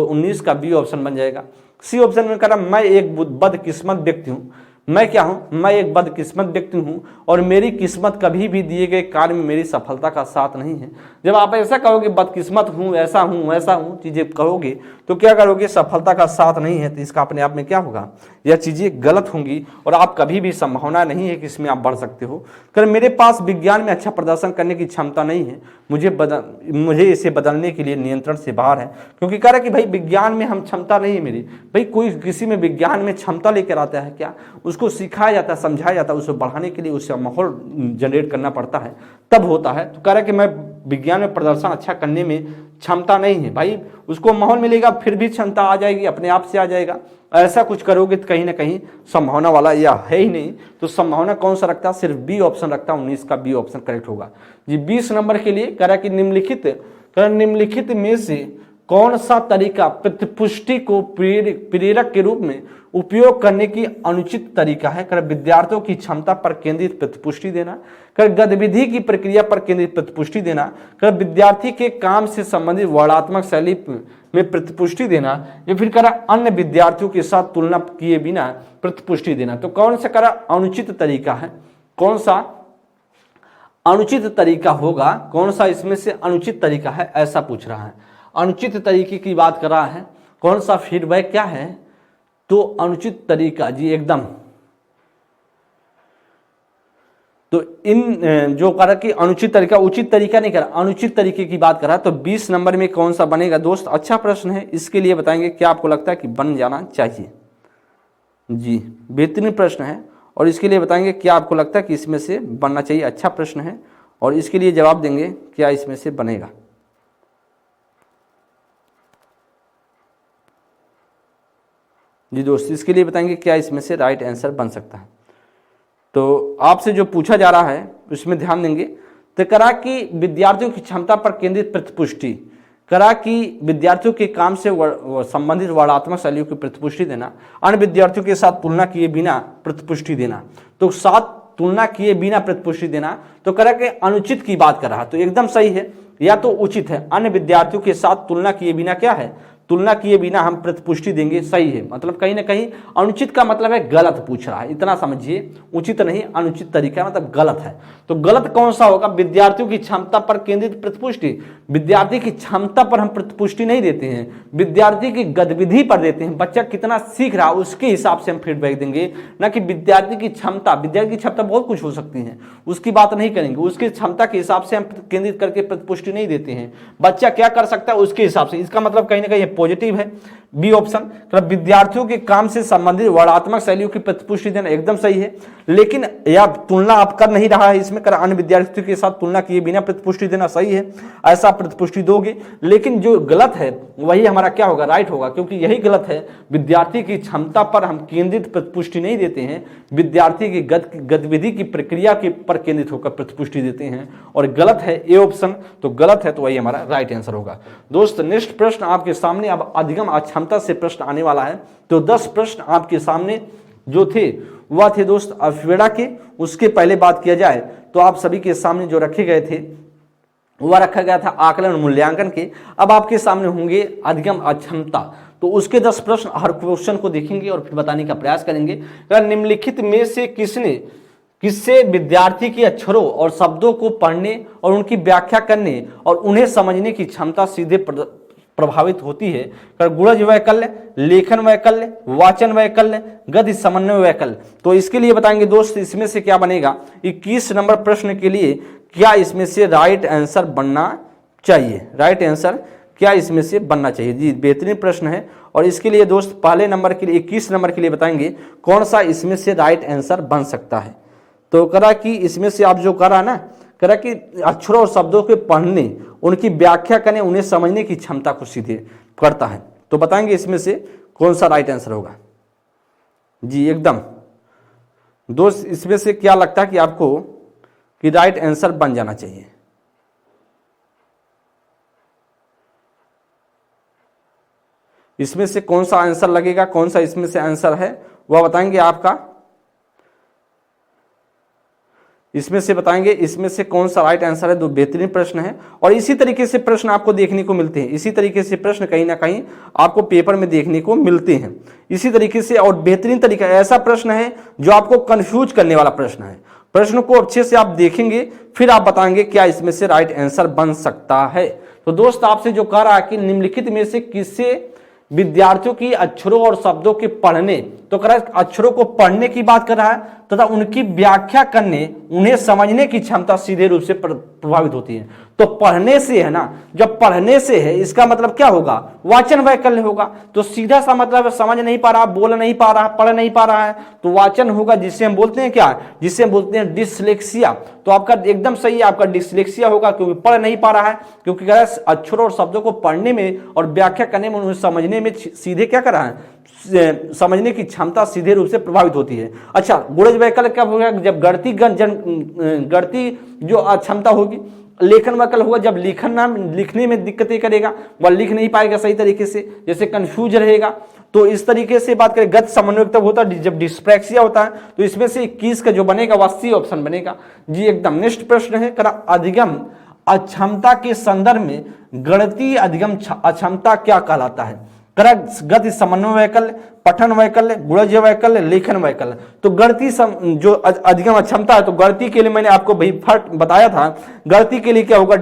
19 का बी ऑप्शन बन जाएगा। सी ऑप्शन में करा मैं एक बदकिस्मत व्यक्ति हूँ। मैं क्या हूं, मैं एक बदकिस्मत व्यक्ति हूं और मेरी किस्मत कभी भी दिए गए कार्य में मेरी सफलता का साथ नहीं है। जब आप ऐसा कहोगे बदकिस्मत हूं, ऐसा हूं चीजें कहोगे तो क्या करोगे, सफलता का साथ नहीं है, तो इसका अपने आप में क्या होगा, यह चीजें गलत होंगी और आप कभी भी संभावना नहीं है कि इसमें आप बढ़ सकते हो। कर मेरे पास विज्ञान में अच्छा प्रदर्शन करने की क्षमता नहीं है, मुझे इसे बदलने के लिए नियंत्रण से बाहर है। क्योंकि कह रहा कि भाई विज्ञान में हम क्षमता नहीं है मेरी। भाई कोई किसी में विज्ञान में क्षमता लेकर आता है क्या, उसको सिखाया जाता है, समझाया जाता है, उसे बढ़ाने के लिए उसे माहौल जनरेट करना पड़ता है, तब होता है। तो कह रहा है कि मैं विज्ञान में प्रदर्शन अच्छा करने में क्षमता नहीं है। भाई उसको माहौल मिलेगा फिर भी क्षमता आ जाएगी, अपने आप से आ जाएगा। ऐसा कुछ करोगे तो कहीं ना कहीं संभावना वाला या है ही नहीं। तो संभावना कौन सा रखता है? सिर्फ बी ऑप्शन रखता है। 19 का बी ऑप्शन करेक्ट होगा जी। 20 नंबर के लिए कह रहा है कि निम्नलिखित में से कौन सा तरीका प्रतिपुष्टि को प्रेरक के रूप में उपयोग करने की अनुचित तरीका है? कर विद्यार्थियों की क्षमता पर केंद्रित प्रतिपुष्टि देना, कर गतिविधि की प्रक्रिया पर केंद्रित प्रतिपुष्टि देना, कर विद्यार्थी के काम से संबंधित वर्णनात्मक शैली में प्रतिपुष्टि देना, या फिर करा अन्य विद्यार्थियों के साथ तुलना किए बिना प्रतिपुष्टि देना। तो कौन सा करा अनुचित तरीका है? कौन सा अनुचित तरीका होगा? कौन सा इसमें से अनुचित तरीका है, ऐसा पूछ रहा है। अनुचित तरीके की बात कर रहा है। कौन सा फीडबैक क्या है? तो अनुचित तरीका जी एकदम। तो इन जो करा कि अनुचित तरीका, उचित तरीका नहीं करा, अनुचित तरीके की बात करा। तो 20 नंबर में कौन सा बनेगा दोस्त? अच्छा प्रश्न है, इसके लिए बताएंगे क्या आपको लगता है कि बन जाना चाहिए जी। बेहतरीन प्रश्न है और इसके लिए बताएंगे क्या आपको लगता है कि इसमें से बनना चाहिए। अच्छा प्रश्न है और इसके लिए जवाब देंगे क्या इसमें से बनेगा। जी दोस्त, इसके लिए बताएंगे क्या इसमें से राइट आंसर बन सकता है। तो आपसे जो पूछा जा रहा है उसमें ध्यान देंगे। तो करा कि विद्यार्थियों की क्षमता पर केंद्रित प्रतिपुष्टि, करा कि विद्यार्थियों के काम से संबंधित वर्णनात्मक शैलियों की प्रतिपुष्टि देना, अन्य विद्यार्थियों के साथ तुलना किए बिना प्रतिपुष्टि देना। तो साथ तुलना किए बिना प्रतिपुष्टि देना, तो करा कि अनुचित की बात कर रहा, तो एकदम सही है या तो उचित है। अन्य विद्यार्थियों के साथ तुलना किए बिना क्या है? तुलना किए बिना हम प्रतिपुष्टि देंगे, सही है। मतलब कहीं ना कहीं अनुचित का मतलब है गलत पूछ रहा है, इतना समझिए। उचित नहीं, अनुचित तरीका मतलब गलत है। तो गलत कौन सा होगा? विद्यार्थियों की क्षमता पर केंद्रित प्रतिपुष्टि। विद्यार्थी की क्षमता पर हम प्रतिपुष्टि नहीं देते हैं, विद्यार्थी की गतिविधि पर देते हैं। बच्चा कितना सीख रहा है उसके हिसाब से हम फीडबैक देंगे, ना कि विद्यार्थी की क्षमता। विद्यार्थी की क्षमता बहुत कुछ हो सकती है, उसकी बात नहीं करेंगे। उसकी क्षमता के हिसाब से हम केंद्रित करके प्रतिपुष्टि नहीं देते हैं। बच्चा क्या कर सकता है उसके हिसाब से। इसका मतलब कहीं ना कहीं पॉजिटिव है बी ऑप्शन। विद्यार्थियों के काम से संबंधित वर्णनात्मक शैलियों की प्रतिपुष्टि देना एकदम सही है। लेकिन या तुलना आप कर नहीं रहा है इसमें, कर अन्य विद्यार्थियों के साथ तुलना किए बिना प्रतिपुष्टि देना सही है, ऐसा प्रतिपुष्टि दोगे। लेकिन जो गलत है वही हमारा क्या होगा? राइट होगा, क्योंकि यही गलत है। विद्यार्थी की क्षमता पर हम केंद्रित प्रतिपुष्टि नहीं देते हैं, विद्यार्थी की गतिविधि की प्रक्रिया के पर केंद्रित होकर प्रतिपुष्टि देते हैं, और गलत है ए ऑप्शन। तो गलत है, तो वही हमारा राइट आंसर होगा। दोस्त नेक्स्ट प्रश्न आपके सामने अब अधिगम अक्षमता से प्रश्न आने वाला है। तो 10 प्रश्न आपके सामने जो थे वह थे दोस्त अल्फबेटा के। उसके पहले बात किया जाए तो आप सभी के सामने जो रखे गए थे वह रखा गया था आकलन मूल्यांकन के। अब आपके सामने होंगे अधिगम अक्षमता। तो उसके 10 प्रश्न हर क्वेश्चन को देखेंगे और फिर बताने का प्रयास करेंगे। निम्नलिखित में से किससे विद्यार्थी के अक्षरों और शब्दों को पढ़ने और उनकी व्याख्या करने और उन्हें समझने की क्षमता सीधे प्रभावित होती है? गुणज वैकल्य, लेखन वैकल्य, वाचन वैकल्य, गद्य समन्वय वैकल्य। तो इसके लिए बताएंगे दोस्त इसमें से क्या बनेगा। 21 नंबर प्रश्न के लिए क्या इसमें से राइट आंसर बनना चाहिए? राइट आंसर क्या इसमें से बनना चाहिए जी। बेहतरीन प्रश्न है और इसके लिए दोस्त पहले नंबर के लिए 21 नंबर के लिए बताएंगे कौन सा इसमें से राइट आंसर बन सकता है। तो करा कि इसमें से आप जो करा ना, करा कि अक्षरों और शब्दों के पढ़ने, उनकी व्याख्या करने, उन्हें समझने की क्षमता को सीधे करता है। तो बताएंगे इसमें से कौन सा राइट आंसर होगा जी। एकदम दोस्त इसमें से क्या लगता है कि आपको कि राइट आंसर बन जाना चाहिए? इसमें से कौन सा आंसर लगेगा, कौन सा इसमें से आंसर है वह बताएंगे आपका। इसमें से बताएंगे इसमें से कौन सा राइट आंसर है। दो बेहतरीन प्रश्न है और इसी तरीके से प्रश्न आपको देखने को मिलते हैं। इसी तरीके से प्रश्न कहीं ना कहीं आपको पेपर में देखने को मिलते हैं इसी तरीके से। और बेहतरीन तरीका ऐसा प्रश्न है जो आपको कंफ्यूज करने वाला प्रश्न है। प्रश्न को अच्छे से आप देखेंगे फिर आप बताएंगे क्या इसमें से राइट आंसर बन सकता है। तो दोस्त आपसे जो कह रहा है कि निम्नलिखित में से किससे विद्यार्थियों की अक्षरों और शब्दों के पढ़ने, तो कह रहा है अक्षरों को पढ़ने की बात कर रहा है, तथा उनकी व्याख्या करने, उन्हें समझने की क्षमता सीधे रूप से प्रभावित होती है। तो पढ़ने से है ना, जब पढ़ने से है इसका मतलब क्या होगा, वाचन वैकल्य होगा। तो सीधा सा मतलब समझ नहीं पा रहा, बोल नहीं पा रहा, पढ़ नहीं पा रहा है, तो वाचन होगा, जिससे हम बोलते हैं क्या, जिससे हम बोलते हैं डिसलेक्सिया। तो आपका एकदम सही है, आपका डिसलेक्सिया होगा, क्योंकि पढ़ नहीं पा रहा है, क्योंकि अक्षरों और शब्दों को पढ़ने में और व्याख्या करने में, उन्हें समझने में सीधे क्या कर रहा है, समझने की क्षमता सीधे रूप से प्रभावित होती है। अच्छा, गुणज वैकल्य कब होगा, जब गणती जो क्षमता होगी। लेखन वैकल्य होगा जब लिखने में दिक्कतें करेगा, वह लिख नहीं पाएगा सही तरीके से, जैसे कंफ्यूज रहेगा। तो इस तरीके से बात करें, गत समन्वय तब होता है जब डिस्प्रैक्सिया होता है। तो इसमें से 21 का जो बनेगा वह सी ऑप्शन बनेगा जी एकदम। नेक्स्ट प्रश्न है, अधिगम अक्षमता के संदर्भ में गणितीय अधिगम अक्षमता क्या कहलाता है। गति समन्वय वैकल्य, पठन वैकल्य, गुणज वैकल्य, लेखन वैकल्य। तो गणितीय जो अधिगम अक्षमता है, तो गणितीय के लिए मैंने आपको भाई फर्क बताया था। गणितीय के लिए क्या होगा,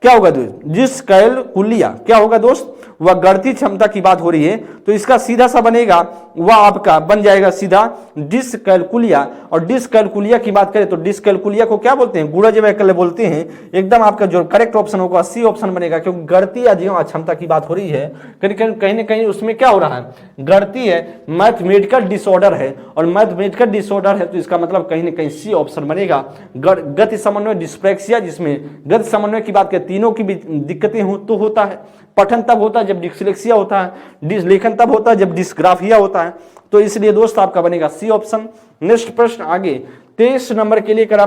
क्या होगा दोस्त, डिस्कैलकुलिया क्या होगा दोस्त, वह गणितीय क्षमता की बात हो रही है। तो इसका सीधा सा बनेगा, वह आपका बन जाएगा सीधा डिस्कैलकुलिया। और डिस्कैलकुलिया की बात करें तो डिस्कैलकुलिया को क्या बोलते हैं, गुणज वैकल्य बोलते हैं। एकदम आपका जो करेक्ट ऑप्शन होगा सी ऑप्शन बनेगा, क्योंकि गणितीय अधिगम अक्षमता की बात हो रही है। कहीं ना कहीं उसमें क्या हो रहा है, गणितीय मैथमेटिकल डिसऑर्डर है, और मैथमेटिकल डिसऑर्डर है, तो इसका मतलब कहीं ना कहीं सी ऑप्शन बनेगा। गति समन्वय डिस्प्रैक्सिया, जिसमें गति समन्वय की बात करें, तीनों की भी दिक्कतें हो तो होता है। पठन तब होता है जब डिस्लेक्सिया होता है, लेखन तब होता है जब डिस्ग्राफिया होता है। तो इसलिए दोस्त आपका बनेगा सी ऑप्शन। नेक्स्ट प्रश्न आगे 23 नंबर के लिए करा,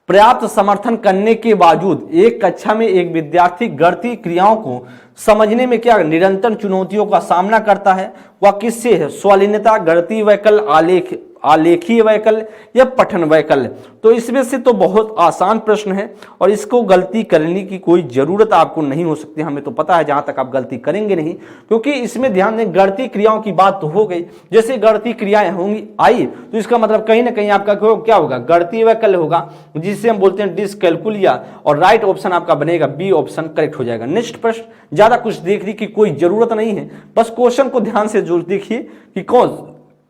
पर्याप्त समर्थन करने के बावजूद एक कक्षा में एक विद्यार्थी गणितीय क्रियाओं को समझने में क्या निरंतर चुनौतियों का सामना करता है, वह किससे है, स्वलीनता, गणितीय वैकल्य, आलेखीय वैकल्य या पठन वैकल्य। तो इसमें से तो बहुत आसान प्रश्न है, और इसको गलती करने की कोई जरूरत आपको नहीं हो सकती। हमें तो पता है जहां तक आप गलती करेंगे नहीं, क्योंकि इसमें ध्यान दें, गणितीय क्रियाओं की बात तो हो गई। जैसे गणितीय क्रियाएं होंगी आई, तो इसका मतलब कहीं ना कहीं आपका क्या होगा, गणितीय वैकल्य होगा, जिसे हम बोलते हैं डिस्कैलकुलिया। और राइट ऑप्शन आपका बनेगा बी ऑप्शन, करेक्ट हो जाएगा। नेक्स्ट प्रश्न, ज्यादा कुछ देखने की कोई जरूरत नहीं है, बस क्वेश्चन को ध्यान से जरूर देखिए कि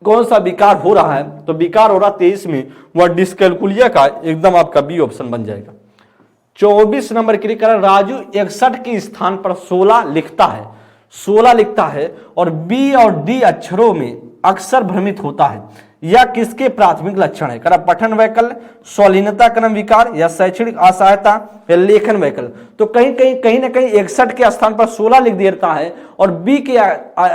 कौन सा विकार हो रहा है। तो विकार हो रहा 23 में, वह डिस्कैलकुलिया का, एकदम आपका बी ऑप्शन बन जाएगा। 24 नंबर के लिए कह रहा, राजू 61 के स्थान पर 16 लिखता है और बी और डी अक्षरों में अक्सर भ्रमित होता है, यह किसके प्राथमिक लक्षण है। करा पठन वैकल्य, स्वलीनता क्रम विकार या शैक्षणिक असहायता या लेखन वैकल्य। तो कहीं ना कहीं 61 के स्थान पर 16 लिख देता है और बी के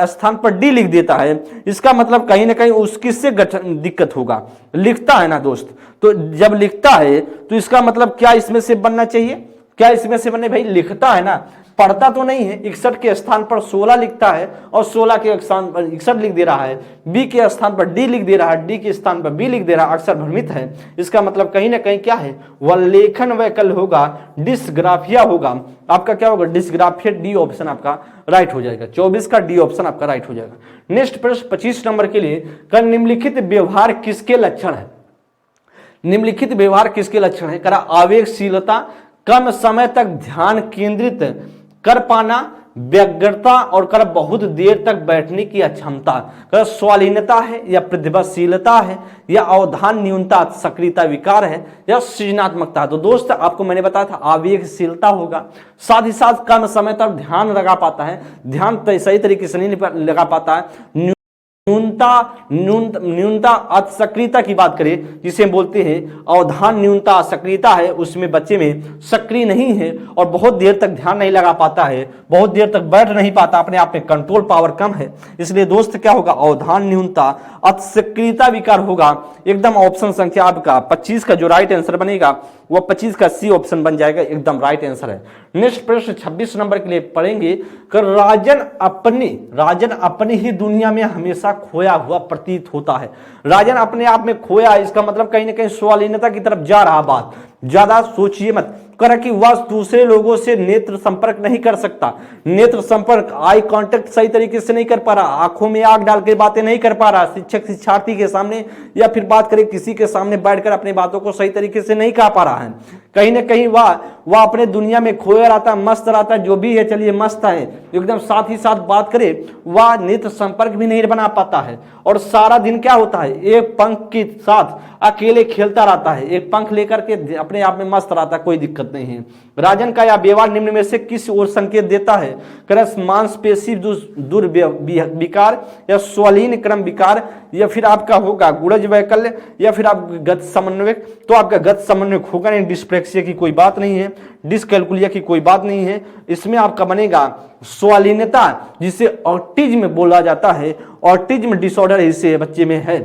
स्थान पर डी लिख देता है। इसका मतलब कहीं ना कहीं उस किससे दिक्कत होगा, लिखता है ना दोस्त। तो जब लिखता है तो इसका मतलब क्या इसमें से बनना चाहिए, क्या इसमें से बने भाई, लिखता है ना, पढ़ता तो नहीं है। 61 के स्थान पर 16 लिखता है और 16 के स्थान पर 61 लिख दे रहा है, बी के स्थान पर डी लिख दे रहा है, डी के स्थान पर बी लिख दे रहा है, अक्सर भ्रमित है। इसका मतलब कहीं ना कहीं क्या है, वह लेखन वैकल्य होगा, डिस्ग्राफिया होगा। आपका क्या होगा, डिस्ग्राफिया, डी ऑप्शन आपका राइट हो जाएगा। 24 का डी ऑप्शन आपका राइट हो जाएगा। नेक्स्ट प्रश्न 25 नंबर के लिए, निम्नलिखित व्यवहार किसके लक्षण है। निम्नलिखित व्यवहार किसके लक्षण है। करा आवेगशीलता, कम समय तक ध्यान केंद्रित कर पाना, व्यग्रता और कर बहुत देर तक बैठने की अक्षमता। कर स्वालीनता है या प्रतिभाशीलता है या अवधान न्यूनता, सक्रियता विकार है या सृजनात्मकता। तो दोस्त आपको मैंने बताया था आवेगशीलता होगा, साथ ही साथ कम समय तक ध्यान लगा पाता है, ध्यान सही तरीके से नहीं लगा पाता है। न्यूनता असक्रियता की बात करें, जिसे हम बोलते हैं अवधान न्यूनता, सक्रियता है, उसमें बच्चे में सक्रिय नहीं है और बहुत देर तक ध्यान नहीं लगा पाता है, बहुत देर तक बैठ नहीं पाता, अपने आप में कंट्रोल पावर कम है। इसलिए दोस्त क्या होगा, अवधान न्यूनता, असक्रियता विकार होगा। एकदम ऑप्शन संख्या आपका 25 का जो राइट आंसर बनेगा वह 25 का सी ऑप्शन बन जाएगा, एकदम राइट आंसर है। नेक्स्ट प्रश्न 26 नंबर के लिए पढ़ेंगे कि राजन अपनी ही दुनिया में हमेशा खोया हुआ प्रतीत होता है। राजन अपने आप में खोया, इसका मतलब कहीं ना कहीं स्वालीनता की तरफ जा रहा। बात ज्यादा सोचिए मत, कर कि वह दूसरे लोगों से नेत्र संपर्क नहीं कर सकता, नेत्र संपर्क, आई कांटेक्ट सही तरीके से नहीं कर पा रहा, आंखों में आग डाल के बातें नहीं कर पा रहा, शिक्षक शिक्षार्थी के सामने या फिर बात करें किसी के सामने बैठकर अपनी बातों को सही तरीके से नहीं कह पा रहा है। कहीं ना कहीं वह अपने दुनिया में खोया रहता है, मस्त रहता है, जो भी है चलिए मस्त है एकदम। साथ ही साथ बात करें वह नेत्र संपर्क भी नहीं बना पाता है और सारा दिन क्या होता है एक पंख के साथ अकेले खेलता रहता है, एक पंख लेकर के अपने आप में मस्त रहता है, कोई दिक्कत नहीं है। राजन का यह व्यवहार निम्न में से किस ओर संकेत देता है? मांसपेशी दुर्विकार या स्वलीन क्रम विकार या फिर आपका होगा गुड़ज वैकल्य या फिर आप गत समन्वय। तो आपका गत समन्वय होगा नहीं, डिस्प्रेक्सिया की कोई बात नहीं है, डिसकैलकुलिया की कोई बात नहीं है। इसमें आपका बनेगा स्वलीनता, जिसे ऑटिज्म बोला जाता है। ऑटिज्म डिसऑर्डर इसे बच्चे में है।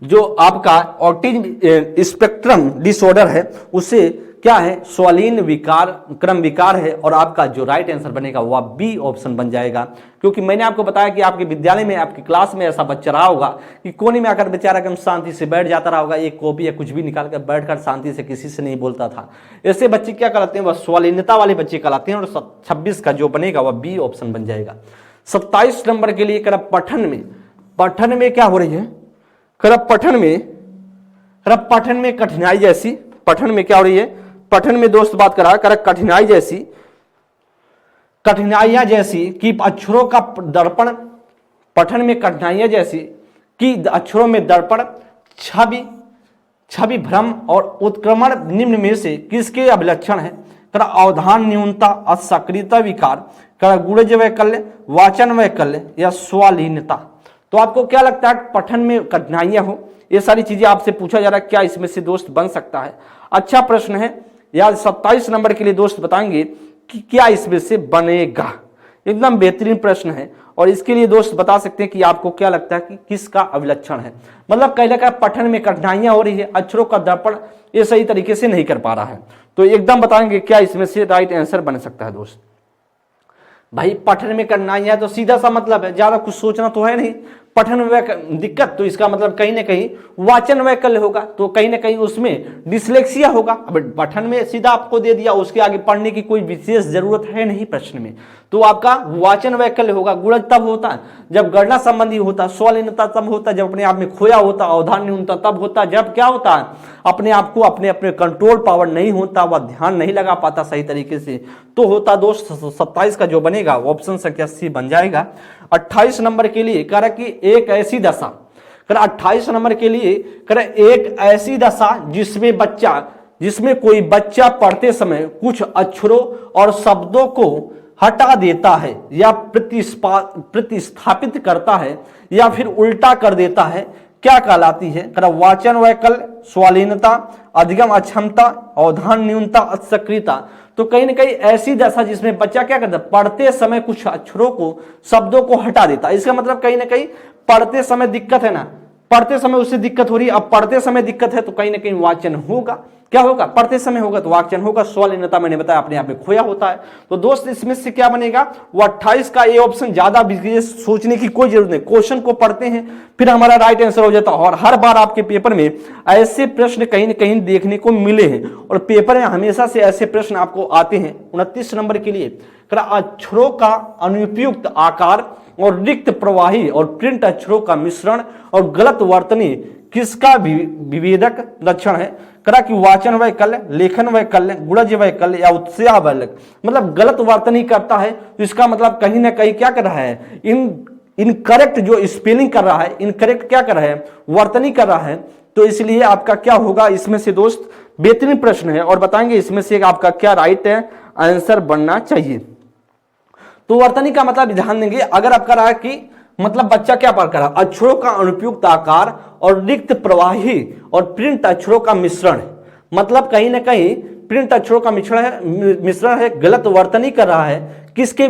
जो आपका ऑटिज्म स्पेक्ट्रम डिसऑर्डर है उसे क्या है? स्वलीन विकार क्रम विकार है। और आपका जो राइट आंसर बनेगा वह बी ऑप्शन बन जाएगा। क्योंकि मैंने आपको बताया कि आपके विद्यालय में आपकी क्लास में ऐसा बच्चा रहा होगा कि कोने में आकर बेचारा एकदम शांति से बैठ जाता रहा होगा, एक कॉपी या कुछ भी निकाल कर बैठकर शांति से किसी से नहीं बोलता था। ऐसे बच्चे क्या कहलाते हैं? वह स्वलीनता वाले बच्चे कहलाते हैं। और 26 का जो बनेगा वह बी ऑप्शन बन जाएगा। 27 नंबर के लिए कर पठन में क्या हो रही है? पठन में कठिनाई जैसी, पठन में क्या हो रही है? पठन में दोस्त बात करा कर कठिनाइयां जैसी कि अक्षरों का दर्पण, पठन में कठिनाइयां जैसी कि अक्षरों में दर्पण, छवि भ्रम और उत्क्रमण निम्न में से किसके अभिलक्षण है? कर अवधान न्यूनता, असक्रियता विकार, कर गुणज वैकल्य, वाचन वैकल्य या स्वलीनता। तो आपको क्या लगता है पठन में कठिनाइयां हो? ये सारी चीजें आपसे पूछा जा रहा है, क्या इसमें से दोस्त बन सकता है? अच्छा प्रश्न है यार। 27 नंबर के लिए दोस्त बताएंगे कि क्या इसमें से बनेगा। एकदम बेहतरीन प्रश्न है और इसके लिए दोस्त बता सकते हैं कि आपको क्या लगता है कि किसका अभिलक्षण है। मतलब कहीं ना कहीं पठन में कठिनाइयां हो रही है, अक्षरों का दर्पण ये सही तरीके से नहीं कर पा रहा है। तो एकदम बताएंगे क्या इसमें से राइट आंसर बन सकता है दोस्त। भाई पठन में कठिनाइयां है तो सीधा सा मतलब है, ज्यादा कुछ सोचना तो है नहीं। पठन में दिक्कत तो इसका मतलब कहीं ना कहीं वाचन वैकल्य होगा, तो कहीं ना कहीं उसमें डिसलेक्सिया होगा। अब पठन में सीधा आपको दे दिया, उसके आगे पढ़ने की कोई विशेष जरूरत है नहीं प्रश्न में, तो आपका वाचन वैकल्य होगा। गुणज तब होता है जब गणना संबंधी होता, स्वलीनता तब होता जब अपने आप में खोया होता, अवधान न्यूनता तब होता जब क्या होता है अपने आप को अपने कंट्रोल पावर नहीं होता, वह ध्यान नहीं लगा पाता सही तरीके से, तो होता दोस्त 27 का जो बनेगा ऑप्शन संख्या सी बन जाएगा। 28 नंबर के लिए कह रहा कि एक ऐसी दशा, 28 नंबर के लिए कह एक ऐसी दशा जिसमें कोई बच्चा पढ़ते समय कुछ अक्षरों और शब्दों को हटा देता है या प्रतिस्थापित करता है या फिर उल्टा कर देता है, क्या कहलाती है? वाचन वैकल्य, स्वलीनता, अधिगम अक्षमता, अवधान न्यूनता, असक्रियता। तो कहीं ना कहीं ऐसी दशा जिसमें बच्चा क्या करता है पढ़ते समय कुछ अक्षरों को शब्दों को हटा देता है। इसका मतलब कहीं ना कहीं पढ़ते समय दिक्कत है ना, पढ़ते समय उससे दिक्कत हो रही है। अब पढ़ते समय दिक्कत है तो कहीं ना कहीं वाचन होगा। क्या होगा? पढ़ते समय होगा तो वाचन होगा। स्वलीनता मैंने बताया अपने आप में खोया होता है। तो दोस्त इसमें से क्या बनेगा? वो 28 का ये ऑप्शन। ज्यादा सोचने की कोई जरूरत नहीं, क्वेश्चन को पढ़ते हैं फिर हमारा राइट आंसर हो जाता है। और हर बार आपके पेपर में ऐसे प्रश्न कहीं ना कहीं देखने को मिले हैं और पेपर में हमेशा से ऐसे प्रश्न आपको आते हैं। 29 नंबर के लिए अक्षरों का अनुपयुक्त आकार और रिक्त प्रवाही और प्रिंट अक्षरों का मिश्रण और गलत वर्तनी किसका विभेदक लक्षण है? करा कि वाचन वैकल्य, लेखन वैकल्य, गुणज वैकल्य या उत्साह वैकल्य। मतलब गलत वर्तनी करता है तो इसका मतलब कहीं ना कहीं क्या कर रहा है? इनकरेक्ट जो स्पेलिंग कर रहा है, इनकरेक्ट क्या कर रहा है? वर्तनी कर रहा है। तो इसलिए आपका क्या होगा इसमें से दोस्त? बेहतरीन प्रश्न है और बताएंगे इसमें से आपका क्या राइट आंसर बनना चाहिए। तो वर्तनी का मतलब ध्यान देंगे, अगर आपका रहा कि मतलब बच्चा क्या पढ़ कर रहा है? अक्षरों का अनुपयुक्त आकार और रिक्त प्रवाही और प्रिंट अक्षरों का मिश्रण। मतलब कहीं ना कहीं प्रिंट अक्षरों का मिश्रण है, गलत वर्तनी कर रहा है। किसके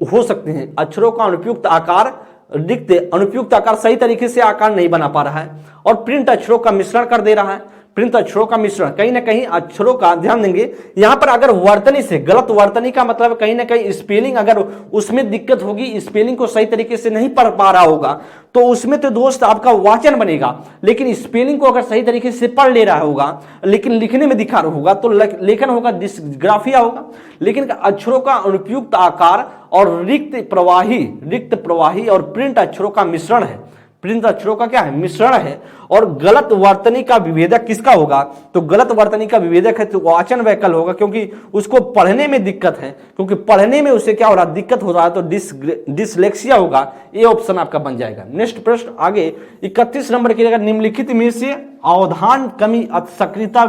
हो सकते हैं? अक्षरों का अनुपयुक्त आकार, रिक्त अनुपयुक्त आकार, सही तरीके से आकार नहीं बना पा रहा है और प्रिंट अक्षरों का मिश्रण कर दे रहा है। प्रिंट अक्षरों का मिश्रण, कहीं ना कहीं अक्षरों का ध्यान देंगे यहां पर। अगर वर्तनी से, गलत वर्तनी का मतलब कहीं ना कहीं स्पेलिंग, अगर उसमें दिक्कत होगी, स्पेलिंग को सही तरीके से नहीं पढ़ पा रहा होगा तो उसमें तो दोस्त आपका वाचन बनेगा। लेकिन स्पेलिंग को अगर सही तरीके से पढ़ ले रहा होगा लेकिन लिखने में दिखा रहा होगा तो लेखन होगा, डिस्ग्राफिया होगा। लेकिन अक्षरों का अनुपयुक्त आकार और रिक्त प्रवाही और प्रिंट अक्षरों का मिश्रण है। प्रिंट अक्षरों का क्या है, मिश्रण है। और गलत वर्तनी का विभेदक किसका होगा, तो गलत वर्तनी का विभेदक है तो वाचन वैकल्य होगा, क्योंकि उसको पढ़ने में दिक्कत है, क्योंकि पढ़ने में उसे क्या हो रहा है, दिक्कत हो रहा है, तो डिसलेक्सिया होगा। ये ऑप्शन आपका बन जाएगा। नेक्स्ट प्रश्न आगे 31 नंबर की, निम्नलिखित में से अवधान कमी सक्रियता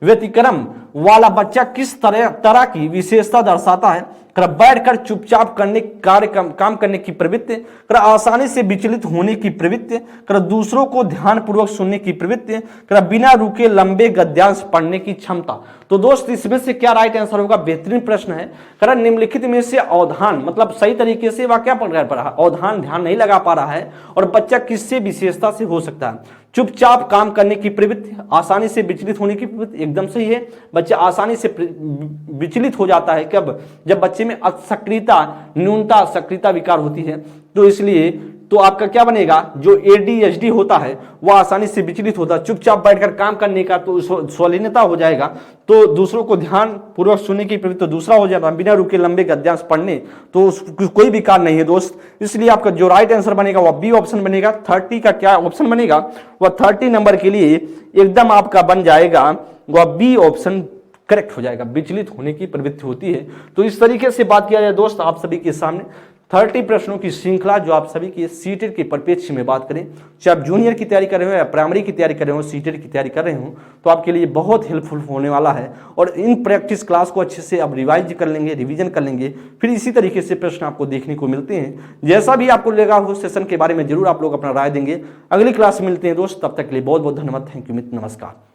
व्यतिक्रम वाला बच्चा किस तरह की विशेषता दर्शाता है। बैठकर चुपचाप करने काम करने की प्रवृत्ति, आसानी से विचलित होने की प्रवृत्ति, दूसरों को ध्यानपूर्वक सुनने की प्रवृत्ति, बिना रुके लंबे गद्यांश पढ़ने की क्षमता। तो दोस्त इसमें से क्या राइट आंसर होगा, बेहतरीन प्रश्न है। निम्नलिखित में से अवधान मतलब सही तरीके से वह क्या पढ़ रहा है, अवधान ध्यान नहीं लगा पा रहा है, और बच्चा किससे विशेषता से हो सकता है, चुपचाप काम करने की प्रवृत्ति, आसानी से विचलित होने की प्रवृत्ति, एकदम सही है। बच्चा आसानी से विचलित हो जाता है कब, जब बच्चे में असक्रियता न्यूनता सक्रियता विकार होती है। तो इसलिए तो आपका क्या बनेगा, जो ADHD होता है वह आसानी से विचलित होता है, चुपचाप बैठकर काम करने का तो स्वलीनता हो जाएगा, तो दूसरों को ध्यान पूर्वक सुनने की प्रवृत्ति तो दूसरा हो जाता है, बिना रुके लंबे गद्यांश पढ़ने तो कोई विकार नहीं है दोस्त। इसलिए आपका जो राइट आंसर बनेगा वह बी ऑप्शन बनेगा। 30 का क्या ऑप्शन बनेगा, वह 30 नंबर के लिए एकदम आपका बन जाएगा, वह बी ऑप्शन करेक्ट हो जाएगा। विचलित होने की प्रवृत्ति होती है। तो इस तरीके से बात किया जाए दोस्त आप सभी के सामने 30 प्रश्नों की श्रृंखला जो आप सभी की सीटेट के परिप्रेक्ष्य में बात करें, चाहे आप जूनियर की तैयारी कर रहे हो या प्राइमरी की तैयारी कर रहे हो, सीटेट की तैयारी कर रहे हो, तो आपके लिए बहुत हेल्पफुल होने वाला है। और इन प्रैक्टिस क्लास को अच्छे से अब रिवाइज कर लेंगे, रिवीजन कर लेंगे, फिर इसी तरीके से प्रश्न आपको देखने को मिलते हैं। जैसा भी आपको लगा हो सेशन के बारे में जरूर आप लोग अपना राय देंगे। अगली क्लास में मिलते हैं दोस्त, तब तक के लिए बहुत बहुत धन्यवाद। थैंक यू मित्र, नमस्कार।